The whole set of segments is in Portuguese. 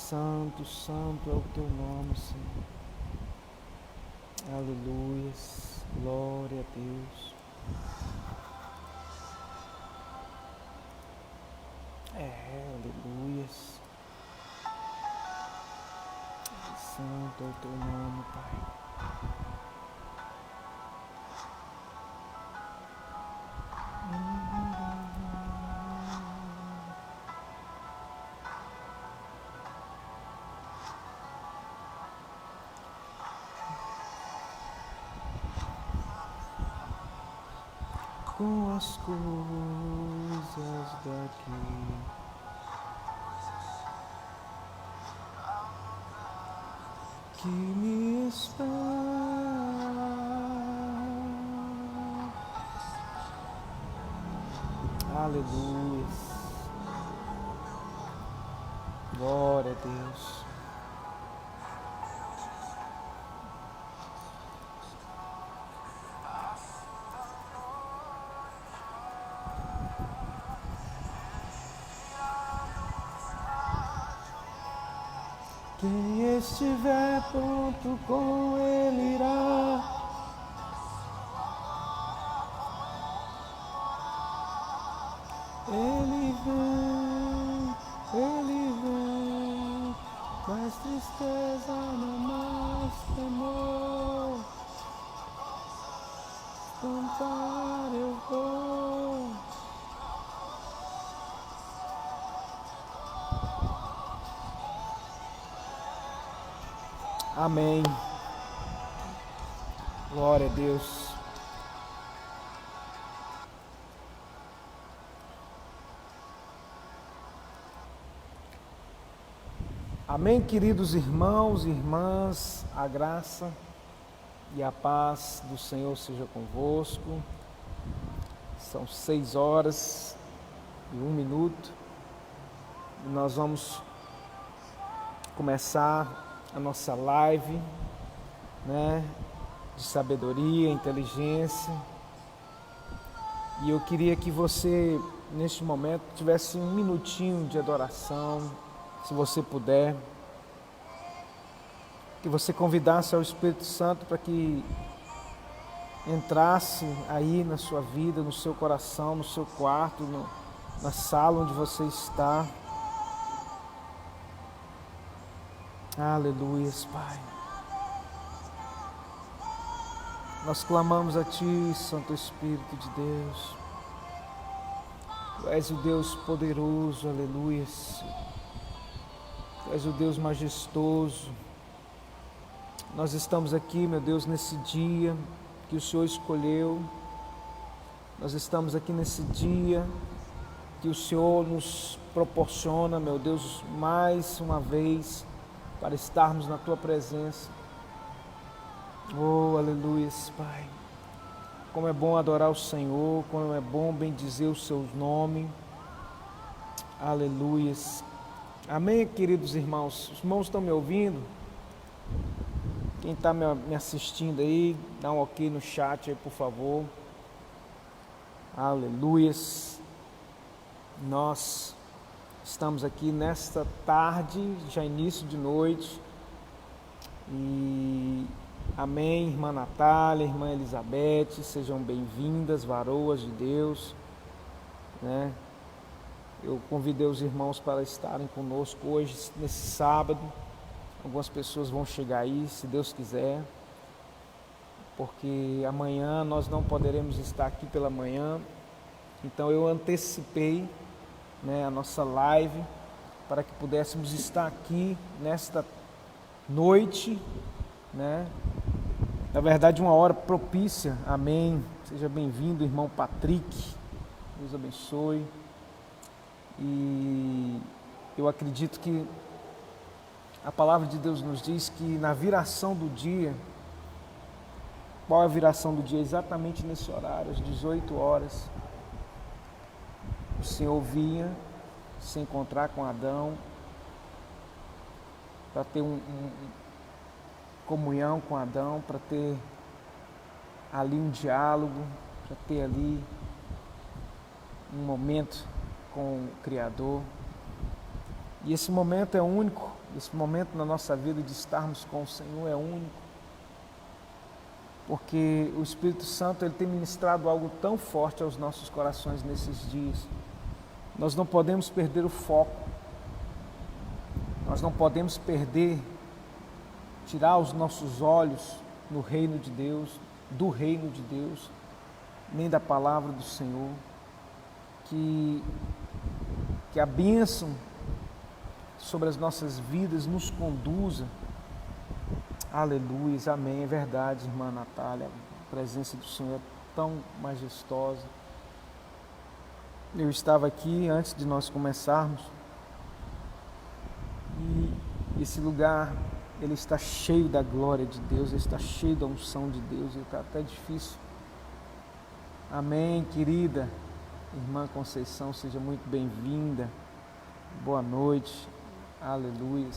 Santo, santo é o teu nome, Senhor. Aleluias, glória a Deus. Aleluias. Santo é o teu nome, Pai. Com as coisas daqui, que me espera, aleluia, glória a Deus. Quem estiver pronto com ele irá. Ele vem, mais tristeza, não mais temor. Cantar eu vou. Amém. Glória a Deus. Amém, queridos irmãos e irmãs, a graça e a paz do Senhor seja convosco. São 6h01 e nós vamos começar a nossa live, de sabedoria, inteligência. E eu queria que você, neste momento, tivesse um minutinho de adoração, se você puder, que você convidasse ao Espírito Santo para que entrasse aí na sua vida, no seu coração, no seu quarto, na sala onde você está. Aleluias, Pai. Nós clamamos a Ti, Santo Espírito de Deus. Tu és o Deus poderoso, aleluias. Tu és o Deus majestoso. Nós estamos aqui, meu Deus, nesse dia que o Senhor escolheu. Nós estamos aqui nesse dia que o Senhor nos proporciona, meu Deus, mais uma vez, para estarmos na Tua presença. Oh, aleluias, Pai. Como é bom adorar o Senhor, como é bom bendizer o Seu nome. Aleluias. Amém, queridos irmãos. Os irmãos estão me ouvindo? Quem está me assistindo aí, dá um ok no chat aí, por favor. Aleluias. Nós estamos aqui nesta tarde, já início de noite. E amém, irmã Natália, irmã Elizabeth, sejam bem-vindas, varoas de Deus. Eu convidei os irmãos para estarem conosco hoje, nesse sábado. Algumas pessoas vão chegar aí, se Deus quiser, porque amanhã nós não poderemos estar aqui pela manhã. Então eu antecipei a nossa live para que pudéssemos estar aqui nesta noite, na verdade uma hora propícia. Amém. Seja bem-vindo, irmão Patrick. Deus abençoe. E eu acredito que a palavra de Deus nos diz que na viração do dia, qual é a viração do dia? Exatamente nesse horário, às 18h, o Senhor vinha se encontrar com Adão para ter comunhão com Adão, para ter ali um diálogo, para ter ali um momento com o Criador. E esse momento é único, esse momento na nossa vida de estarmos com o Senhor é único, porque o Espírito Santo ele tem ministrado algo tão forte aos nossos corações nesses dias. Nós não podemos perder o foco, nós não podemos tirar os nossos olhos no reino de Deus, do reino de Deus, nem da palavra do Senhor, que a bênção sobre as nossas vidas nos conduza. Aleluia, amém, é verdade, irmã Natália, a presença do Senhor é tão majestosa. Eu estava aqui antes de nós começarmos e esse lugar, ele está cheio da glória de Deus, ele está cheio da unção de Deus, ele está até difícil. Amém, querida irmã Conceição, seja muito bem-vinda, boa noite, aleluia.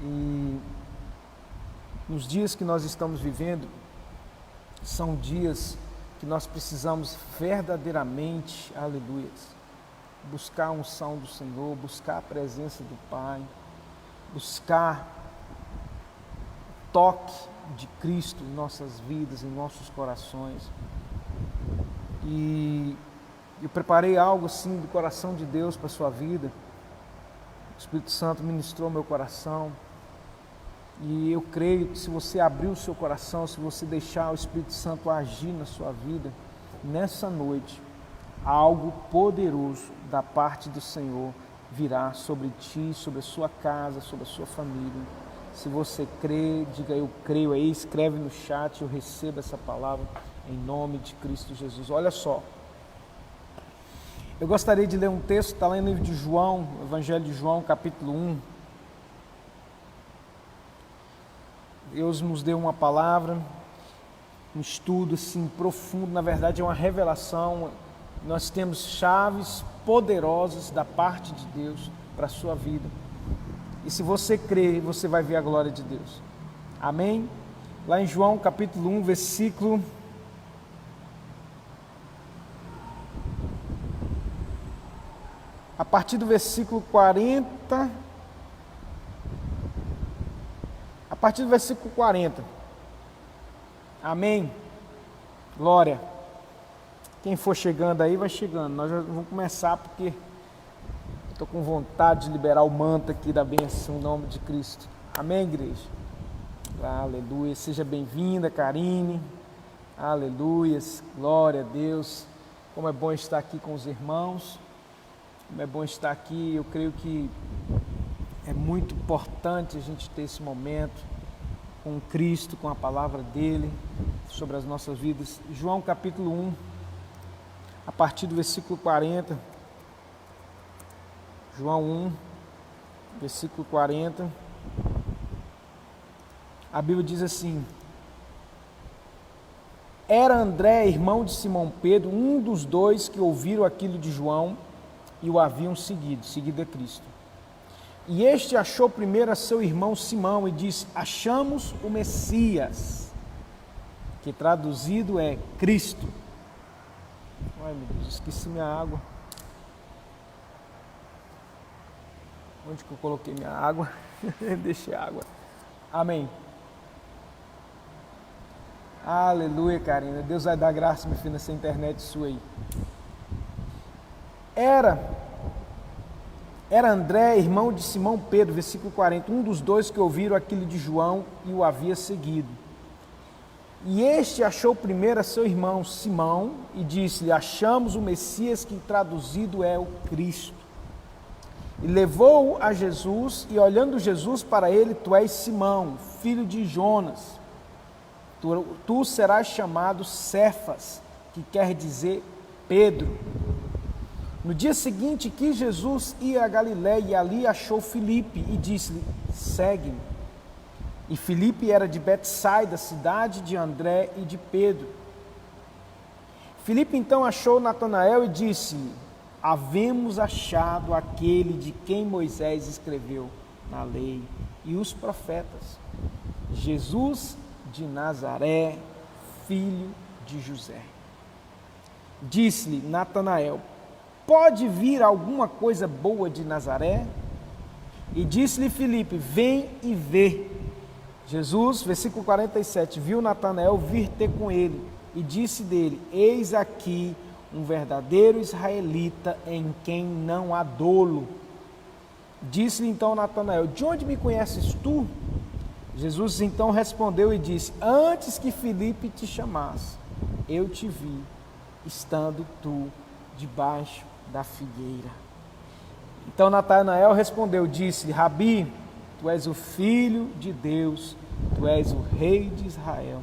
E nos dias que nós estamos vivendo, são dias que nós precisamos verdadeiramente, aleluia, buscar a unção do Senhor, buscar a presença do Pai, buscar o toque de Cristo em nossas vidas, em nossos corações. E eu preparei algo assim do coração de Deus para a sua vida. O Espírito Santo ministrou meu coração. E eu creio que se você abrir o seu coração, se você deixar o Espírito Santo agir na sua vida, nessa noite, algo poderoso da parte do Senhor virá sobre ti, sobre a sua casa, sobre a sua família. Se você crê, diga eu creio aí, escreve no chat, eu recebo essa palavra em nome de Cristo Jesus. Olha só, eu gostaria de ler um texto, está lá no livro de João, Evangelho de João, capítulo 1. Deus nos deu uma palavra, um estudo assim profundo, na verdade é uma revelação. Nós temos chaves poderosas da parte de Deus para a sua vida. E se você crer, você vai ver a glória de Deus. Amém? Lá em João capítulo 1, versículo... A partir do versículo 40... A partir do versículo 40. Amém? Glória. Quem for chegando aí, vai chegando. Nós já vamos começar porque estou com vontade de liberar o manto aqui da bênção em nome de Cristo. Amém, igreja? Aleluia. Seja bem-vinda, Karine. Aleluia. Glória a Deus. Como é bom estar aqui com os irmãos. Como é bom estar aqui. Eu creio que é muito importante a gente ter esse momento com Cristo, com a palavra dele sobre as nossas vidas. João capítulo 1, a partir do versículo 40. João 1, versículo 40. A Bíblia diz assim: Era André, irmão de Simão Pedro, um dos dois que ouviram aquilo de João e o haviam seguido a Cristo. E este achou primeiro a seu irmão Simão e disse: Achamos o Messias, que traduzido é Cristo. Ai meu Deus, esqueci minha água. Onde que eu coloquei minha água? Deixei a água. Amém. Aleluia, Karina. Deus vai dar graça, meu filho, nessa internet sua aí. Era André, irmão de Simão Pedro, versículo 40, um dos dois que ouviram aquilo de João e o havia seguido. E este achou primeiro a seu irmão Simão e disse-lhe: Achamos o Messias, que traduzido é o Cristo. E levou-o a Jesus, e olhando Jesus para ele: Tu és Simão, filho de Jonas. Tu serás chamado Cefas, que quer dizer Pedro. No dia seguinte quis Jesus ir a Galiléia e ali achou Filipe e disse-lhe: Segue-me. E Filipe era de Betsaida, cidade de André e de Pedro. Filipe então achou Natanael e disse-lhe: Havemos achado aquele de quem Moisés escreveu na lei e os profetas, Jesus de Nazaré, filho de José. Disse-lhe Natanael: Pode vir alguma coisa boa de Nazaré? E disse-lhe Filipe: vem e vê. Jesus, versículo 47, viu Natanael vir ter com ele e disse dele: eis aqui um verdadeiro israelita em quem não há dolo. Disse-lhe então Natanael: de onde me conheces tu? Jesus então respondeu e disse: antes que Filipe te chamasse, eu te vi, estando tu debaixo da figueira. Então Natanael respondeu, disse: Rabi, tu és o Filho de Deus, tu és o Rei de Israel.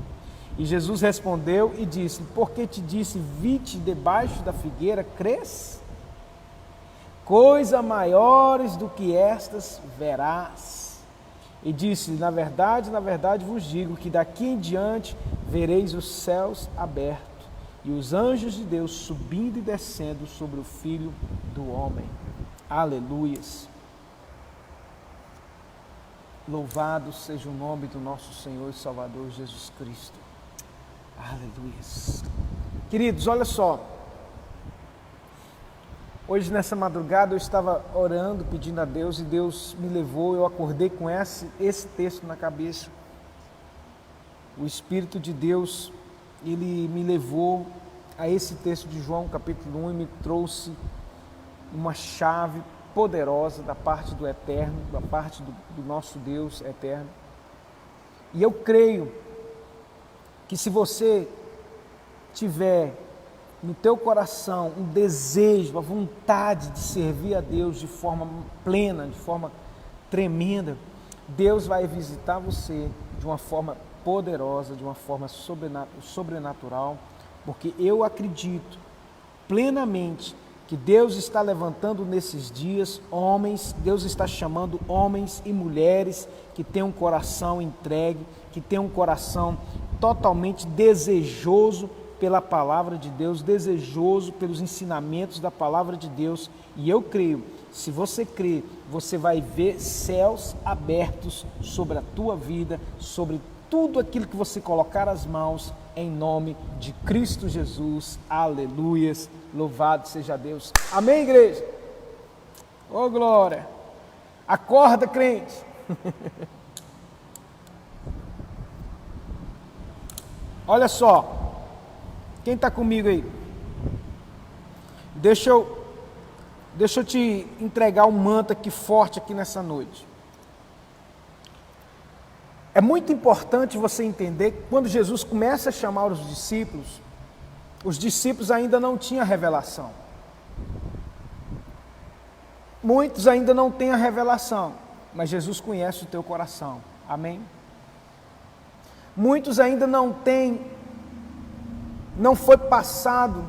E Jesus respondeu e disse: porque te disse, vi-te debaixo da figueira, crês? Coisa maiores do que estas verás. E disse: na verdade vos digo que daqui em diante vereis os céus abertos e os anjos de Deus subindo e descendo sobre o Filho do Homem. Aleluias. Louvado seja o nome do nosso Senhor e Salvador Jesus Cristo. Aleluias. Queridos, olha só. Hoje nessa madrugada eu estava orando, pedindo a Deus, e Deus me levou, eu acordei com esse texto na cabeça. O Espírito de Deus, Ele me levou a esse texto de João capítulo 1 e me trouxe uma chave poderosa da parte do Eterno, da parte do nosso Deus eterno. E eu creio que se você tiver no teu coração um desejo, a vontade de servir a Deus de forma plena, de forma tremenda, Deus vai visitar você de uma forma poderosa, de uma forma sobrenatural, porque eu acredito plenamente que Deus está levantando nesses dias homens, Deus está chamando homens e mulheres que têm um coração entregue, que têm um coração totalmente desejoso pela palavra de Deus, desejoso pelos ensinamentos da palavra de Deus. E eu creio, se você crer, você vai ver céus abertos sobre a tua vida, sobre tudo aquilo que você colocar as mãos, em nome de Cristo Jesus. Aleluias, louvado seja Deus. Amém, igreja? Oh, glória! Acorda, crente! Olha só, quem está comigo aí? Deixa eu te entregar um manto aqui forte aqui nessa noite. É muito importante você entender que quando Jesus começa a chamar os discípulos ainda não tinham revelação. Muitos ainda não têm a revelação, mas Jesus conhece o teu coração. Amém? Muitos ainda não foi passado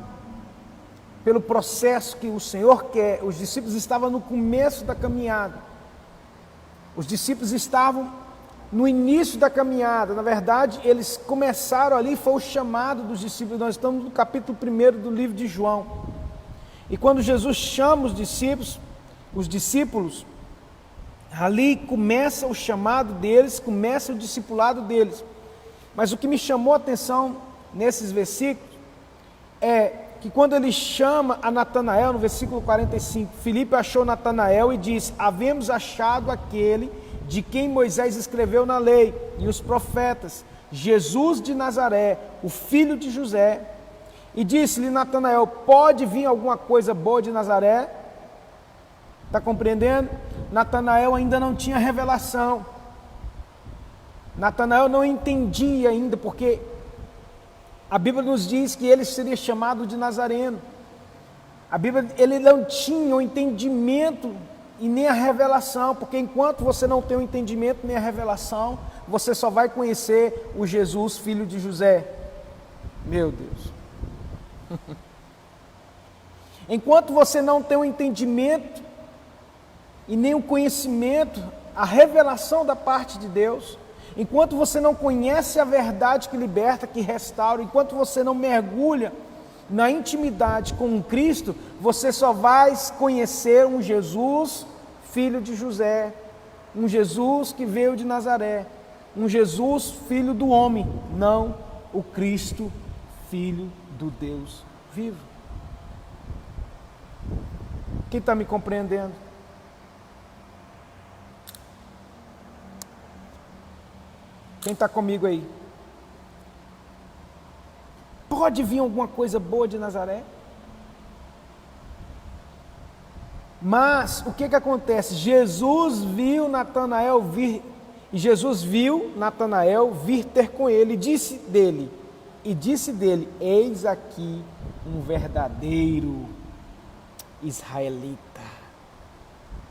pelo processo que o Senhor quer. Os discípulos estavam no começo da caminhada. Os discípulos estavam no início da caminhada. Na verdade, eles começaram ali, foi o chamado dos discípulos. Nós estamos no capítulo 1 do livro de João. E quando Jesus chama os discípulos, ali começa o chamado deles, começa o discipulado deles. Mas o que me chamou a atenção nesses versículos é que quando ele chama a Natanael, no versículo 45, Filipe achou Natanael e disse: havemos achado aquele de quem Moisés escreveu na lei e os profetas, Jesus de Nazaré, o filho de José. E disse-lhe Natanael: pode vir alguma coisa boa de Nazaré? Está compreendendo? Natanael ainda não tinha revelação. Natanael não entendia ainda, porque a Bíblia nos diz que ele seria chamado de Nazareno. A Bíblia, ele não tinha o entendimento e nem a revelação, porque enquanto você não tem o entendimento nem a revelação, você só vai conhecer o Jesus, filho de José. Meu Deus. Enquanto você não tem o entendimento e nem o conhecimento, a revelação da parte de Deus, enquanto você não conhece a verdade que liberta, que restaura, enquanto você não mergulha na intimidade com um Cristo, você só vai conhecer um Jesus, filho de José, um Jesus que veio de Nazaré, um Jesus, filho do homem, não o Cristo, filho do Deus vivo. Quem está me compreendendo? Quem está comigo aí? Pode vir alguma coisa boa de Nazaré? Mas o que acontece? Jesus viu Natanael vir ter com ele e disse dele, eis aqui um verdadeiro israelita,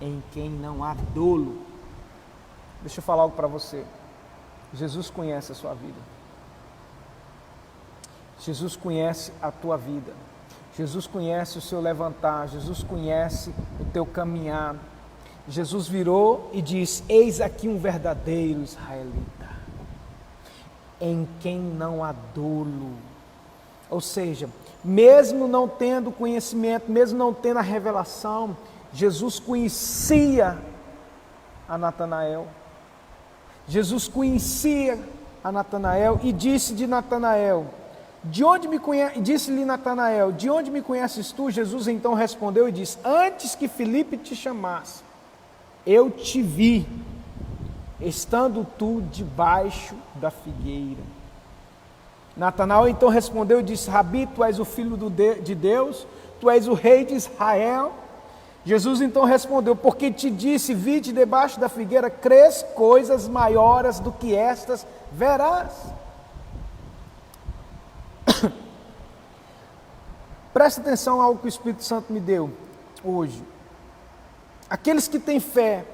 em quem não há dolo. Deixa eu falar algo para você. Jesus conhece a sua vida. Jesus conhece a tua vida. Jesus conhece o seu levantar. Jesus conhece o teu caminhar. Jesus virou e disse: eis aqui um verdadeiro israelita, em quem não há dolo. Ou seja, mesmo não tendo conhecimento, mesmo não tendo a revelação, Jesus conhecia a Natanael. Jesus conhecia a Natanael e disse de Natanael: disse-lhe Natanael, de onde me conheces tu? Jesus então respondeu e disse: antes que Filipe te chamasse, eu te vi, estando tu debaixo da figueira. Natanael então respondeu e disse: Rabi, tu és o filho de Deus, tu és o rei de Israel. Jesus então respondeu: porque te disse, vi-te debaixo da figueira, crês, coisas maiores do que estas verás. Presta atenção ao que o Espírito Santo me deu hoje. Aqueles que têm fé,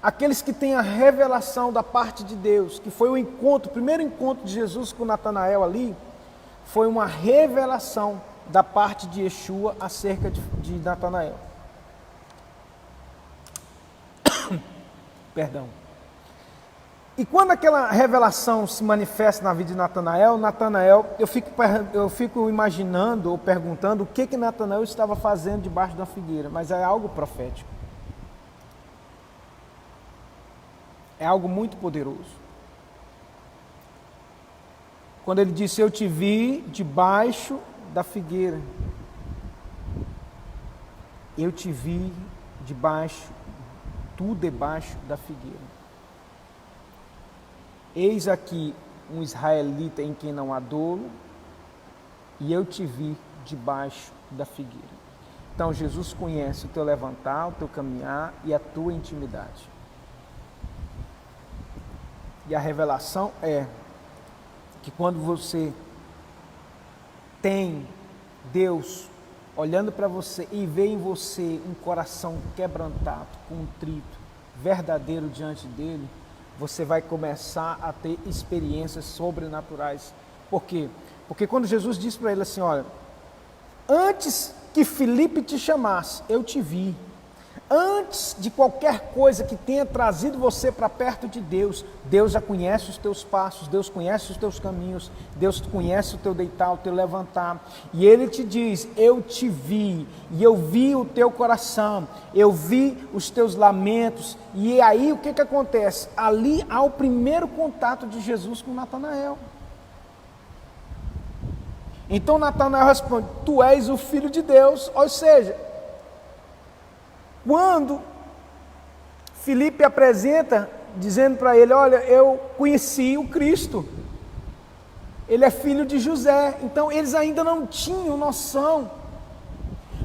aqueles que têm a revelação da parte de Deus, que foi o primeiro encontro de Jesus com Natanael ali, foi uma revelação da parte de Yeshua acerca de Natanael. Perdão. E quando aquela revelação se manifesta na vida de Natanael, eu fico imaginando ou perguntando o que Natanael estava fazendo debaixo da figueira, mas é algo profético. É algo muito poderoso. Quando ele disse: eu te vi debaixo da figueira. Eu te vi debaixo da figueira. Eis aqui um israelita em quem não há dolo, e eu te vi debaixo da figueira. Então Jesus conhece o teu levantar, o teu caminhar e a tua intimidade. E a revelação é que quando você tem Deus olhando para você e vê em você um coração quebrantado, contrito, verdadeiro diante dele, você vai começar a ter experiências sobrenaturais. Por quê? Porque quando Jesus disse para ele assim: olha, antes que Filipe te chamasse, eu te vi. Antes de qualquer coisa que tenha trazido você para perto de Deus, Deus já conhece os teus passos, Deus conhece os teus caminhos, Deus conhece o teu deitar, o teu levantar. E Ele te diz: eu te vi, e eu vi o teu coração, eu vi os teus lamentos. E aí o que acontece? Ali há o primeiro contato de Jesus com Natanael. Então Natanael responde: tu és o Filho de Deus. Ou seja, quando Filipe apresenta, dizendo para ele: olha, eu conheci o Cristo, ele é filho de José. Então eles ainda não tinham noção,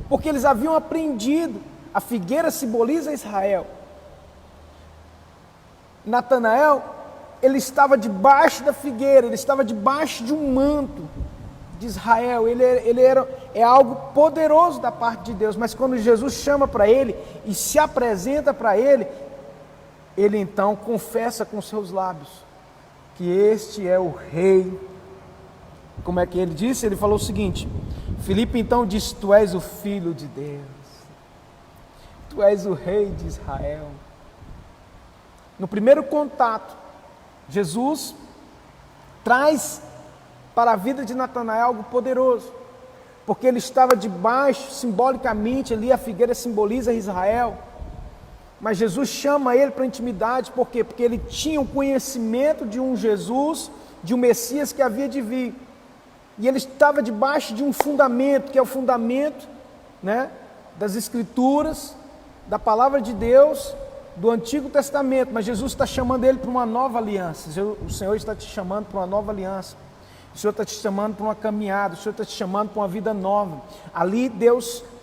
porque eles haviam aprendido, a figueira simboliza Israel. Natanael, ele estava debaixo da figueira, ele estava debaixo de um manto de Israel, é algo poderoso da parte de Deus. Mas quando Jesus chama para ele e se apresenta para ele, ele então confessa com seus lábios que este é o rei. Como é que ele disse? Ele falou o seguinte: Filipe então disse: tu és o Filho de Deus, tu és o rei de Israel. No primeiro contato, Jesus traz para a vida de Natanael algo poderoso, porque ele estava debaixo, simbolicamente ali a figueira simboliza Israel, mas Jesus chama ele para a intimidade. Por quê? Porque ele tinha o conhecimento de um Jesus, de um Messias que havia de vir, e ele estava debaixo de um fundamento, que é o fundamento, das Escrituras, da Palavra de Deus, do Antigo Testamento, mas Jesus está chamando ele para uma nova aliança. O Senhor está te chamando para uma nova aliança. O Senhor está te chamando para uma caminhada. O Senhor está te chamando para uma vida nova. Ali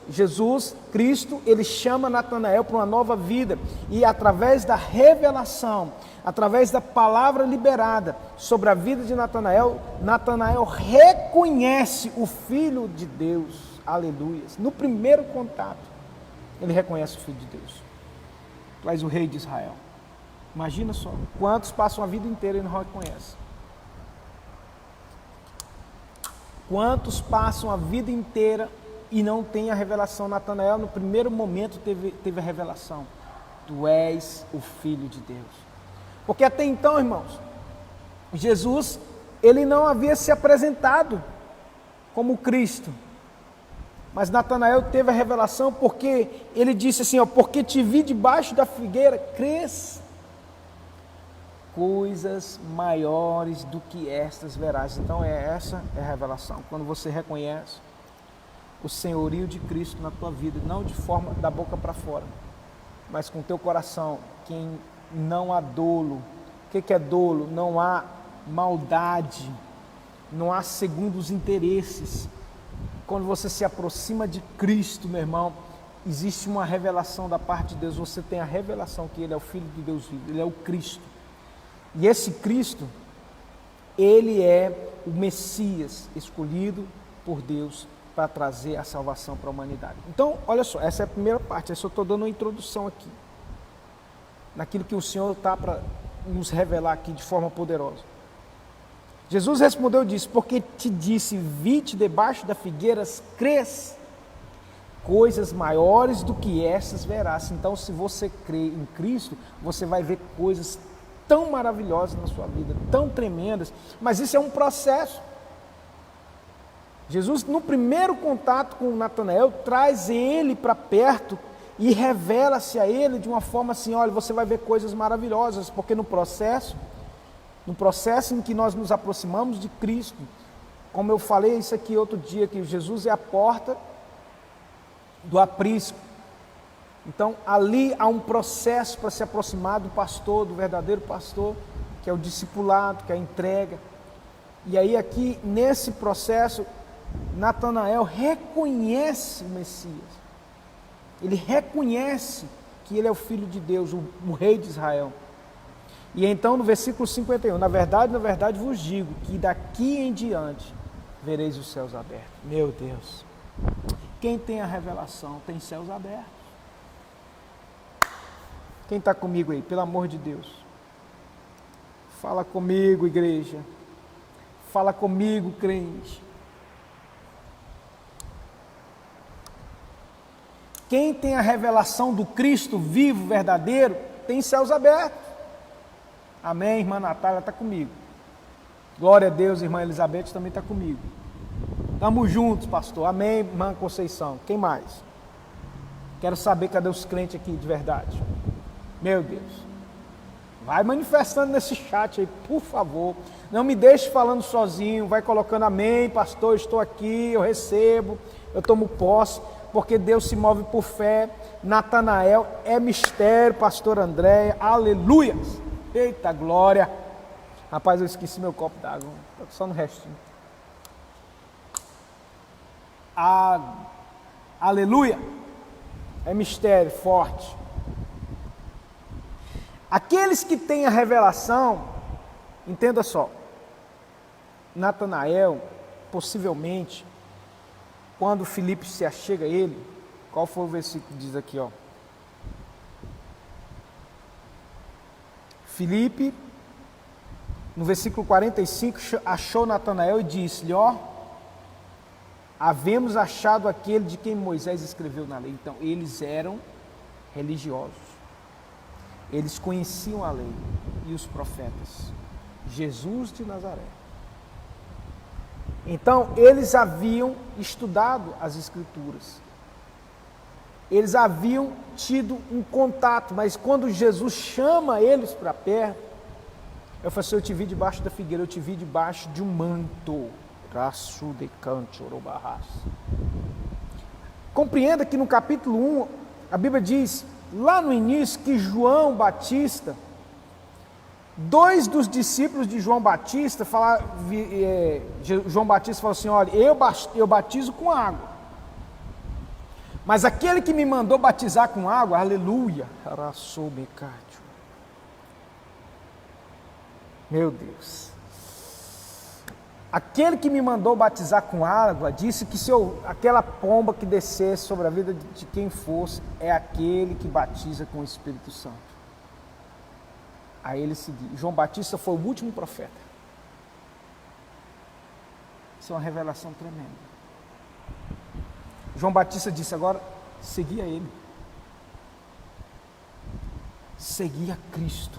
Jesus, Cristo, ele chama Natanael para uma nova vida. E através da revelação, através da palavra liberada sobre a vida de Natanael, Natanael reconhece o Filho de Deus. Aleluia. No primeiro contato, ele reconhece o Filho de Deus. Traz o Rei de Israel. Imagina só, quantos passam a vida inteira e não reconhecem? Quantos passam a vida inteira e não têm a revelação? Natanael, no primeiro momento, teve a revelação. Tu és o Filho de Deus. Porque até então, irmãos, Jesus, ele não havia se apresentado como Cristo. Mas Natanael teve a revelação porque ele disse assim, ó, porque te vi debaixo da figueira, crês? Coisas maiores do que estas verás. Então essa é a revelação. Quando você reconhece o senhorio de Cristo na tua vida, não de forma da boca para fora, mas com o teu coração, que não há dolo. O que é dolo? Não há maldade, não há segundos interesses. Quando você se aproxima de Cristo, meu irmão, existe uma revelação da parte de Deus. Você tem a revelação que Ele é o Filho de Deus vivo, Ele é o Cristo. E esse Cristo, Ele é o Messias escolhido por Deus para trazer a salvação para a humanidade. Então, olha só, essa é a primeira parte. Eu só estou dando uma introdução aqui, naquilo que o Senhor está para nos revelar aqui de forma poderosa. Jesus respondeu e disse, porque te disse, vi-te debaixo da figueira, crês? Coisas maiores do que essas verás. Então, se você crê em Cristo, você vai ver coisas tão maravilhosas na sua vida, tão tremendas, mas isso é um processo. Jesus, no primeiro contato com Natanael, traz ele para perto e revela-se a ele de uma forma assim, olha, você vai ver coisas maravilhosas, porque no processo em que nós nos aproximamos de Cristo, como eu falei isso aqui outro dia, que Jesus é a porta do aprisco. Então ali há um processo para se aproximar do pastor, do verdadeiro pastor, que é o discipulado, que é a entrega. E aí aqui nesse processo, Natanael reconhece o Messias. Ele reconhece que ele é o Filho de Deus, o Rei de Israel. E então no versículo 51, na verdade vos digo que daqui em diante vereis os céus abertos. Meu Deus, quem tem a revelação tem céus abertos. Quem está comigo aí, pelo amor de Deus? Fala comigo, igreja. Fala comigo, crente. Quem tem a revelação do Cristo vivo, verdadeiro, tem céus abertos. Amém, irmã Natália está comigo. Glória a Deus, irmã Elizabeth também está comigo. Estamos juntos, pastor. Amém, irmã Conceição. Quem mais? Quero saber cadê os crentes aqui de verdade. Meu Deus. Vai manifestando nesse chat aí, por favor. Não me deixe falando sozinho. Vai colocando amém, pastor, eu estou aqui, eu recebo, eu tomo posse, porque Deus se move por fé. Natanael é mistério, pastor Andréia. Aleluia. Eita glória. Rapaz, eu esqueci meu copo d'água. Estou só no restinho. Aleluia. É mistério forte. Aqueles que têm a revelação, entenda só. Natanael, possivelmente, quando Filipe se achega a ele, qual foi o versículo que diz aqui, ó? Filipe, no versículo 45, achou Natanael e disse-lhe, ó, havemos achado aquele de quem Moisés escreveu na lei. Então, eles eram religiosos. Eles conheciam a lei e os profetas. Jesus de Nazaré. Então, eles haviam estudado as Escrituras. Eles haviam tido um contato, mas quando Jesus chama eles para perto, eu falei assim, eu te vi debaixo da figueira, eu te vi debaixo de um manto. Compreenda que no capítulo 1, a Bíblia diz lá no início que João Batista, dois dos discípulos de João Batista, João Batista falou assim, olha, eu batizo com água, mas aquele que me mandou batizar com água, aleluia, meu Deus, aquele que me mandou batizar com água, disse que aquela pomba que descesse sobre a vida de quem fosse, é aquele que batiza com o Espírito Santo. Aí ele seguiu. João Batista foi o último profeta. Isso é uma revelação tremenda. João Batista disse, agora, seguia ele. Seguia Cristo.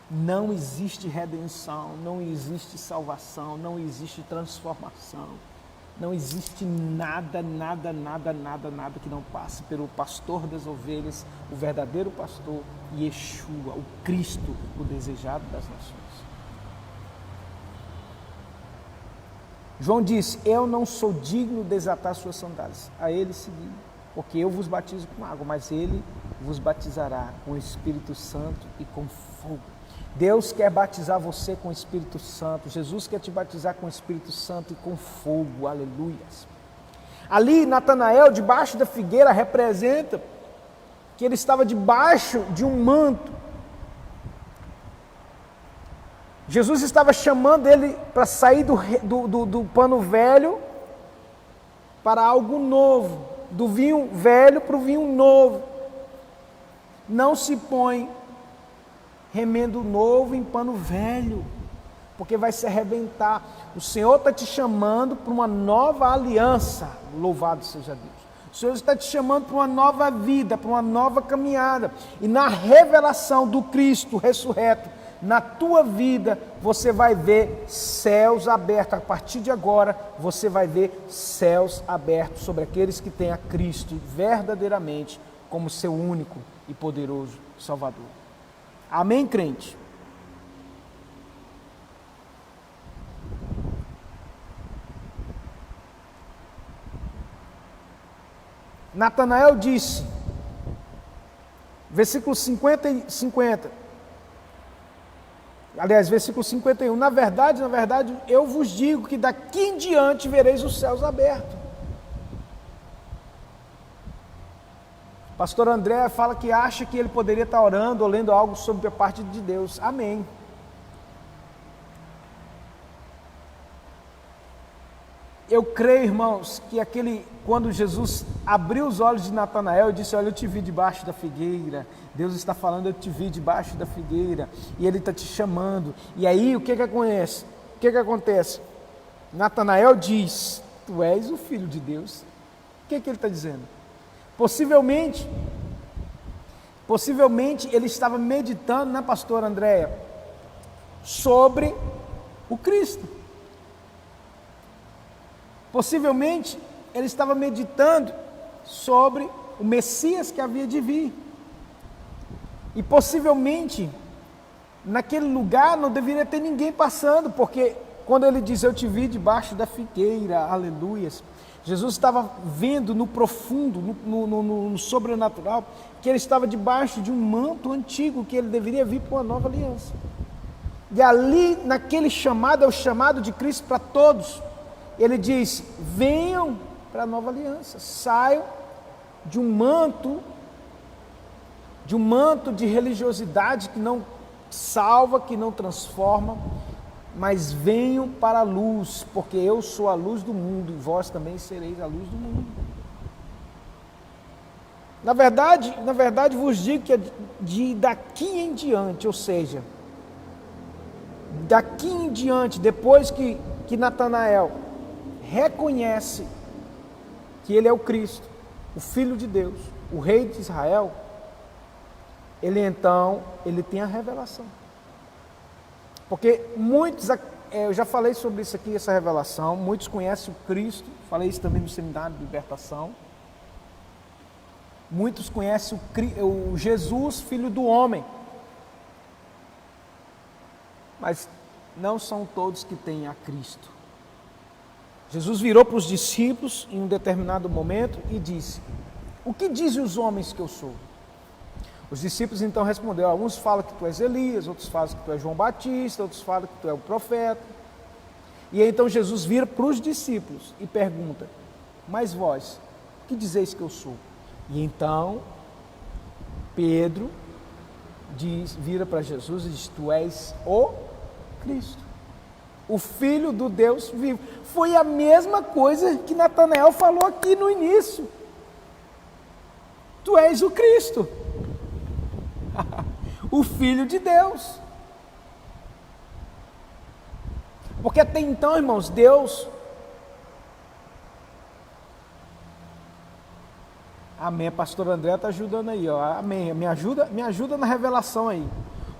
Não existe redenção, não existe salvação, não existe transformação. Não existe nada que não passe pelo pastor das ovelhas, o verdadeiro pastor, Yeshua, o Cristo, o desejado das nações. João disse, eu não sou digno de desatar suas sandálias. A ele seguiu, porque eu vos batizo com água, mas ele vos batizará com o Espírito Santo e com fogo. Deus quer batizar você com o Espírito Santo. Jesus quer te batizar com o Espírito Santo e com fogo. Aleluias. Ali, Natanael, debaixo da figueira, representa que ele estava debaixo de um manto. Jesus estava chamando ele para sair do pano velho para algo novo. Do vinho velho para o vinho novo. Não se põe remendo novo em pano velho, porque vai se arrebentar. O Senhor está te chamando para uma nova aliança, louvado seja Deus. O Senhor está te chamando para uma nova vida, para uma nova caminhada, e na revelação do Cristo ressurreto, na tua vida, você vai ver céus abertos. A partir de agora, você vai ver céus abertos sobre aqueles que têm a Cristo verdadeiramente como seu único e poderoso Salvador. Amém, crente? Natanael disse, versículo 50, aliás, versículo 51, na verdade, eu vos digo que daqui em diante vereis os céus abertos. Pastor André fala que acha que ele poderia estar orando ou lendo algo sobre a parte de Deus. Amém. Eu creio, irmãos, que quando Jesus abriu os olhos de Natanael e disse, olha, eu te vi debaixo da figueira. Deus está falando, eu te vi debaixo da figueira. E Ele está te chamando. E aí, o que acontece? Natanael diz, tu és o Filho de Deus. O que Ele está dizendo? Possivelmente ele estava meditando, né, pastor Andréia, sobre o Cristo. Possivelmente ele estava meditando sobre o Messias que havia de vir. E possivelmente naquele lugar não deveria ter ninguém passando, porque quando ele diz, eu te vi debaixo da figueira, aleluias, Jesus estava vendo no profundo, no sobrenatural, que ele estava debaixo de um manto antigo, que ele deveria vir para uma nova aliança. E ali, naquele chamado, é o chamado de Cristo para todos. Ele diz, venham para a nova aliança, saiam de um manto de religiosidade que não salva, que não transforma, mas venham para a luz, porque eu sou a luz do mundo, e vós também sereis a luz do mundo. Na verdade vos digo que daqui em diante, ou seja, daqui em diante, depois que Natanael reconhece que ele é o Cristo, o Filho de Deus, o Rei de Israel, ele tem a revelação. Porque muitos, eu já falei sobre isso aqui, essa revelação, muitos conhecem o Cristo, falei isso também no seminário de libertação. Muitos conhecem o Jesus, Filho do homem, mas não são todos que têm a Cristo. Jesus virou para os discípulos em um determinado momento e disse, o que dizem os homens que eu sou? Os discípulos então responderam, alguns falam que tu és Elias, outros falam que tu és João Batista, outros falam que tu és o profeta. E aí, então Jesus vira para os discípulos e pergunta, mas vós, o que dizeis que eu sou? E então Pedro vira para Jesus e diz, tu és o Cristo, o Filho do Deus vivo. Foi a mesma coisa que Natanael falou aqui no início. Tu és o Cristo, o Filho de Deus. Porque até então, irmãos, Deus... Amém, a pastora André está ajudando aí, ó. Amém, me ajuda na revelação aí.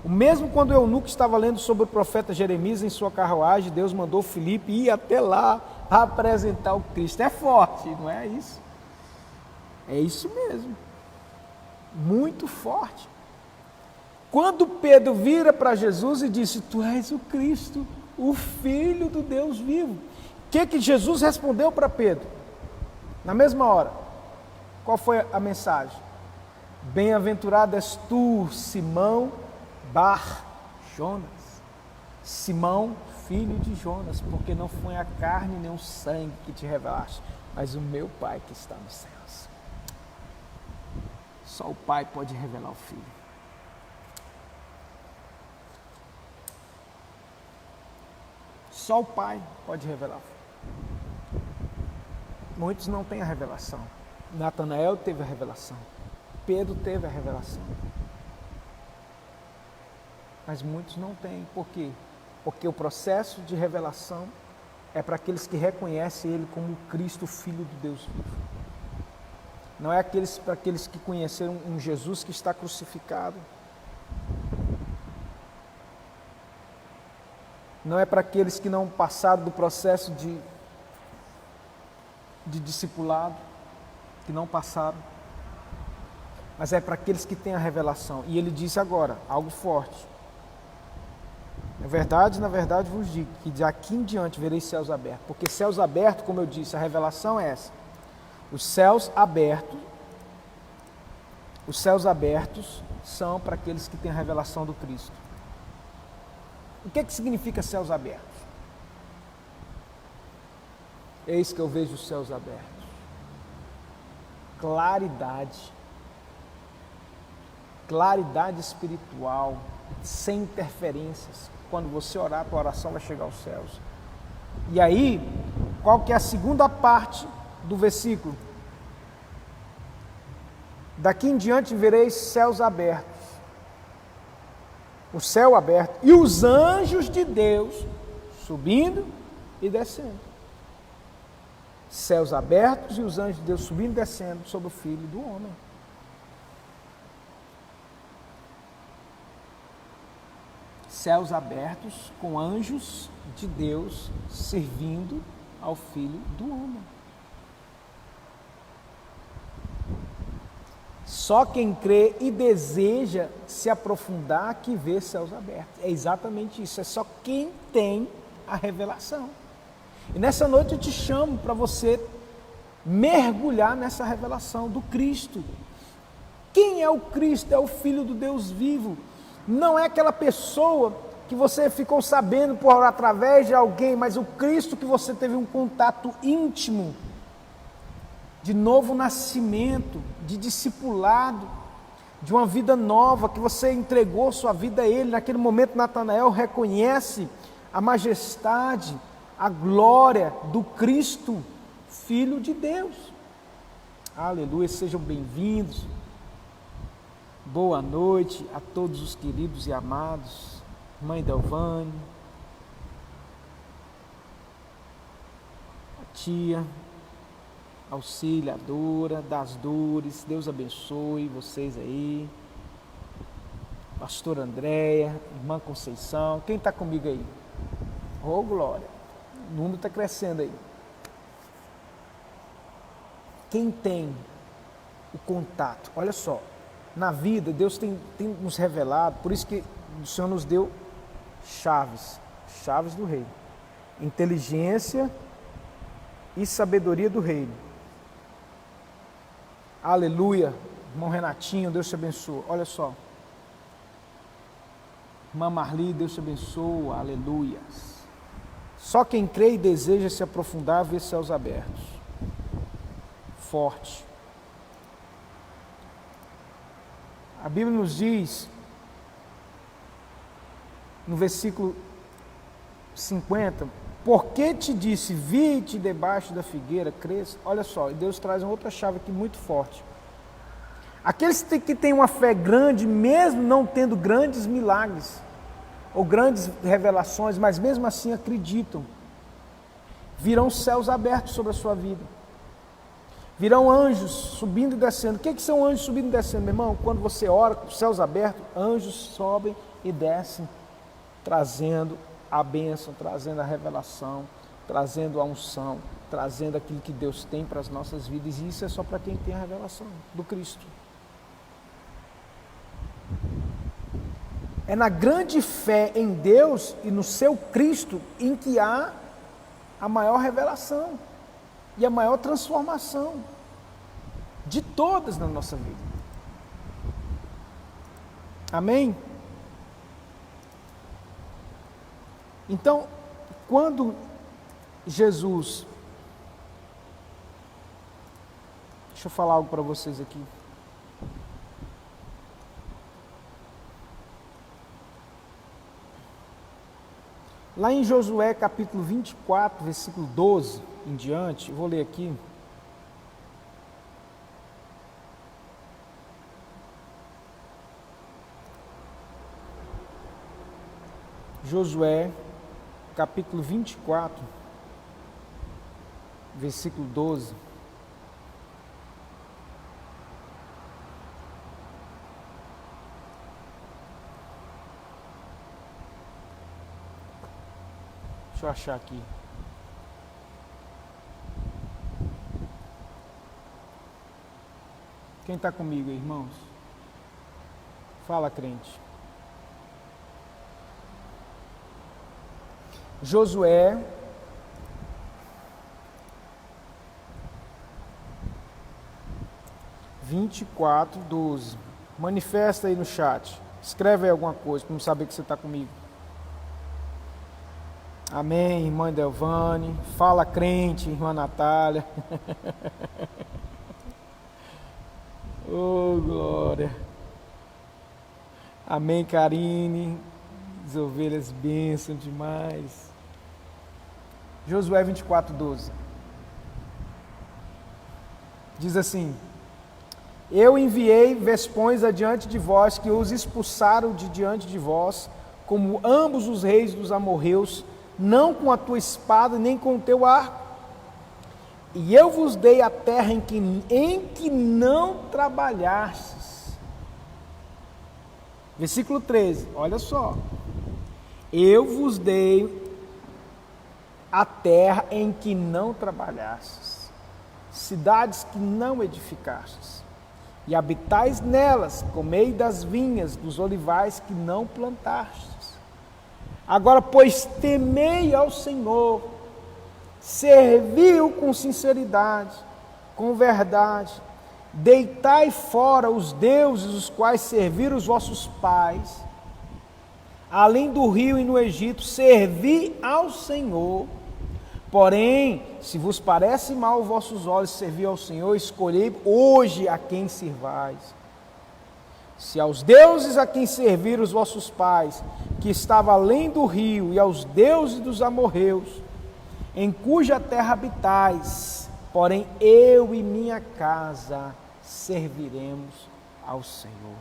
O mesmo quando o eunuco estava lendo sobre o profeta Jeremias em sua carruagem, Deus mandou Filipe ir até lá apresentar o Cristo. É forte, não é isso? É isso mesmo. Muito forte. Quando Pedro vira para Jesus e disse, tu és o Cristo, o Filho do Deus vivo. O que Jesus respondeu para Pedro? Na mesma hora. Qual foi a mensagem? Bem-aventurado és tu, Simão Bar Jonas. Simão, filho de Jonas, porque não foi a carne nem o sangue que te revelaste, mas o meu Pai que está nos céus. Só o Pai pode revelar o Filho. Só o Pai pode revelar o Filho. Muitos não têm a revelação. Natanael teve a revelação. Pedro teve a revelação. Mas muitos não têm. Por quê? Porque o processo de revelação é para aqueles que reconhecem Ele como Cristo, Filho de Deus vivo. Não é para aqueles que conheceram um Jesus que está crucificado. Não é para aqueles que não passaram do processo de discipulado, que não passaram. Mas é para aqueles que têm a revelação. E ele disse agora, algo forte. Na verdade vos digo que de aqui em diante vereis céus abertos. Porque céus abertos, como eu disse, a revelação é essa. Os céus abertos são para aqueles que têm a revelação do Cristo. O que significa céus abertos? Eis que eu vejo os céus abertos. Claridade espiritual, sem interferências. Quando você orar, a tua oração vai chegar aos céus. E aí, qual que é a segunda parte do versículo? Daqui em diante vereis céus abertos. O céu aberto e os anjos de Deus subindo e descendo. Céus abertos e os anjos de Deus subindo e descendo sobre o Filho do Homem. Céus abertos com anjos de Deus servindo ao Filho do Homem. Só quem crê e deseja se aprofundar que vê céus abertos. É exatamente isso, é só quem tem a revelação. E nessa noite eu te chamo para você mergulhar nessa revelação do Cristo. Quem é o Cristo? É o Filho do Deus vivo. Não é aquela pessoa que você ficou sabendo por através de alguém, mas o Cristo que você teve um contato íntimo, de novo nascimento, de discipulado, de uma vida nova, que você entregou sua vida a Ele. Naquele momento Natanael reconhece a majestade, a glória do Cristo, Filho de Deus. Aleluia, sejam bem-vindos. Boa noite a todos os queridos e amados. Mãe Delvane, a tia auxiliadora das dores, Deus abençoe vocês aí. Pastora Andréia, irmã Conceição, quem está comigo aí? Oh, glória, o número está crescendo aí. Quem tem o contato, olha só, na vida Deus tem nos revelado, por isso que o Senhor nos deu chaves do reino, inteligência e sabedoria do reino. Aleluia. Irmão Renatinho, Deus te abençoe. Olha só. Irmã Marli, Deus te abençoe. Aleluia. Só quem crê e deseja se aprofundar vê céus abertos. Forte. A Bíblia nos diz, no versículo 50, porque te disse, vi-te debaixo da figueira, cresça. Olha só, Deus traz uma outra chave aqui muito forte. Aqueles que têm uma fé grande, mesmo não tendo grandes milagres, ou grandes revelações, mas mesmo assim acreditam, virão céus abertos sobre a sua vida. Virão anjos subindo e descendo. O que são anjos subindo e descendo, meu irmão? Quando você ora com os céus abertos, anjos sobem e descem, trazendo a bênção, trazendo a revelação, trazendo a unção, trazendo aquilo que Deus tem para as nossas vidas. E isso é só para quem tem a revelação do Cristo. É na grande fé em Deus e no seu Cristo em que há a maior revelação e a maior transformação de todas na nossa vida. Amém? Então, quando Jesus... Deixa eu falar algo para vocês aqui. Lá em Josué capítulo 24, versículo 12 em diante, eu vou ler aqui. Josué capítulo 24, versículo 12. Deixa eu achar aqui. Quem está comigo aí, irmãos? Fala, crente. Josué, vinte e quatro, 12. Manifesta aí no chat. Escreve aí alguma coisa para eu saber que você está comigo. Amém, irmã Delvane. Fala, crente, irmã Natália. Oh, glória. Amém, Karine. As ovelhas bênção demais. Josué 24, 12. Diz assim: eu enviei vespões adiante de vós, que os expulsaram de diante de vós, como ambos os reis dos amorreus, não com a tua espada, nem com o teu arco. E eu vos dei a terra em que não trabalhastes. Versículo 13, olha só. Eu vos dei a terra em que não trabalhastes, cidades que não edificastes, e habitais nelas, comei das vinhas, dos olivais que não plantastes. Agora, pois, temei ao Senhor, servi-o com sinceridade, com verdade, deitai fora os deuses os quais serviram os vossos pais, além do rio e no Egito, servi ao Senhor. Porém, se vos parece mal aos vossos olhos servir ao Senhor, escolhei hoje a quem servais. Se aos deuses a quem serviram os vossos pais, que estava além do rio, e aos deuses dos amorreus, em cuja terra habitais, porém eu e minha casa serviremos ao Senhor.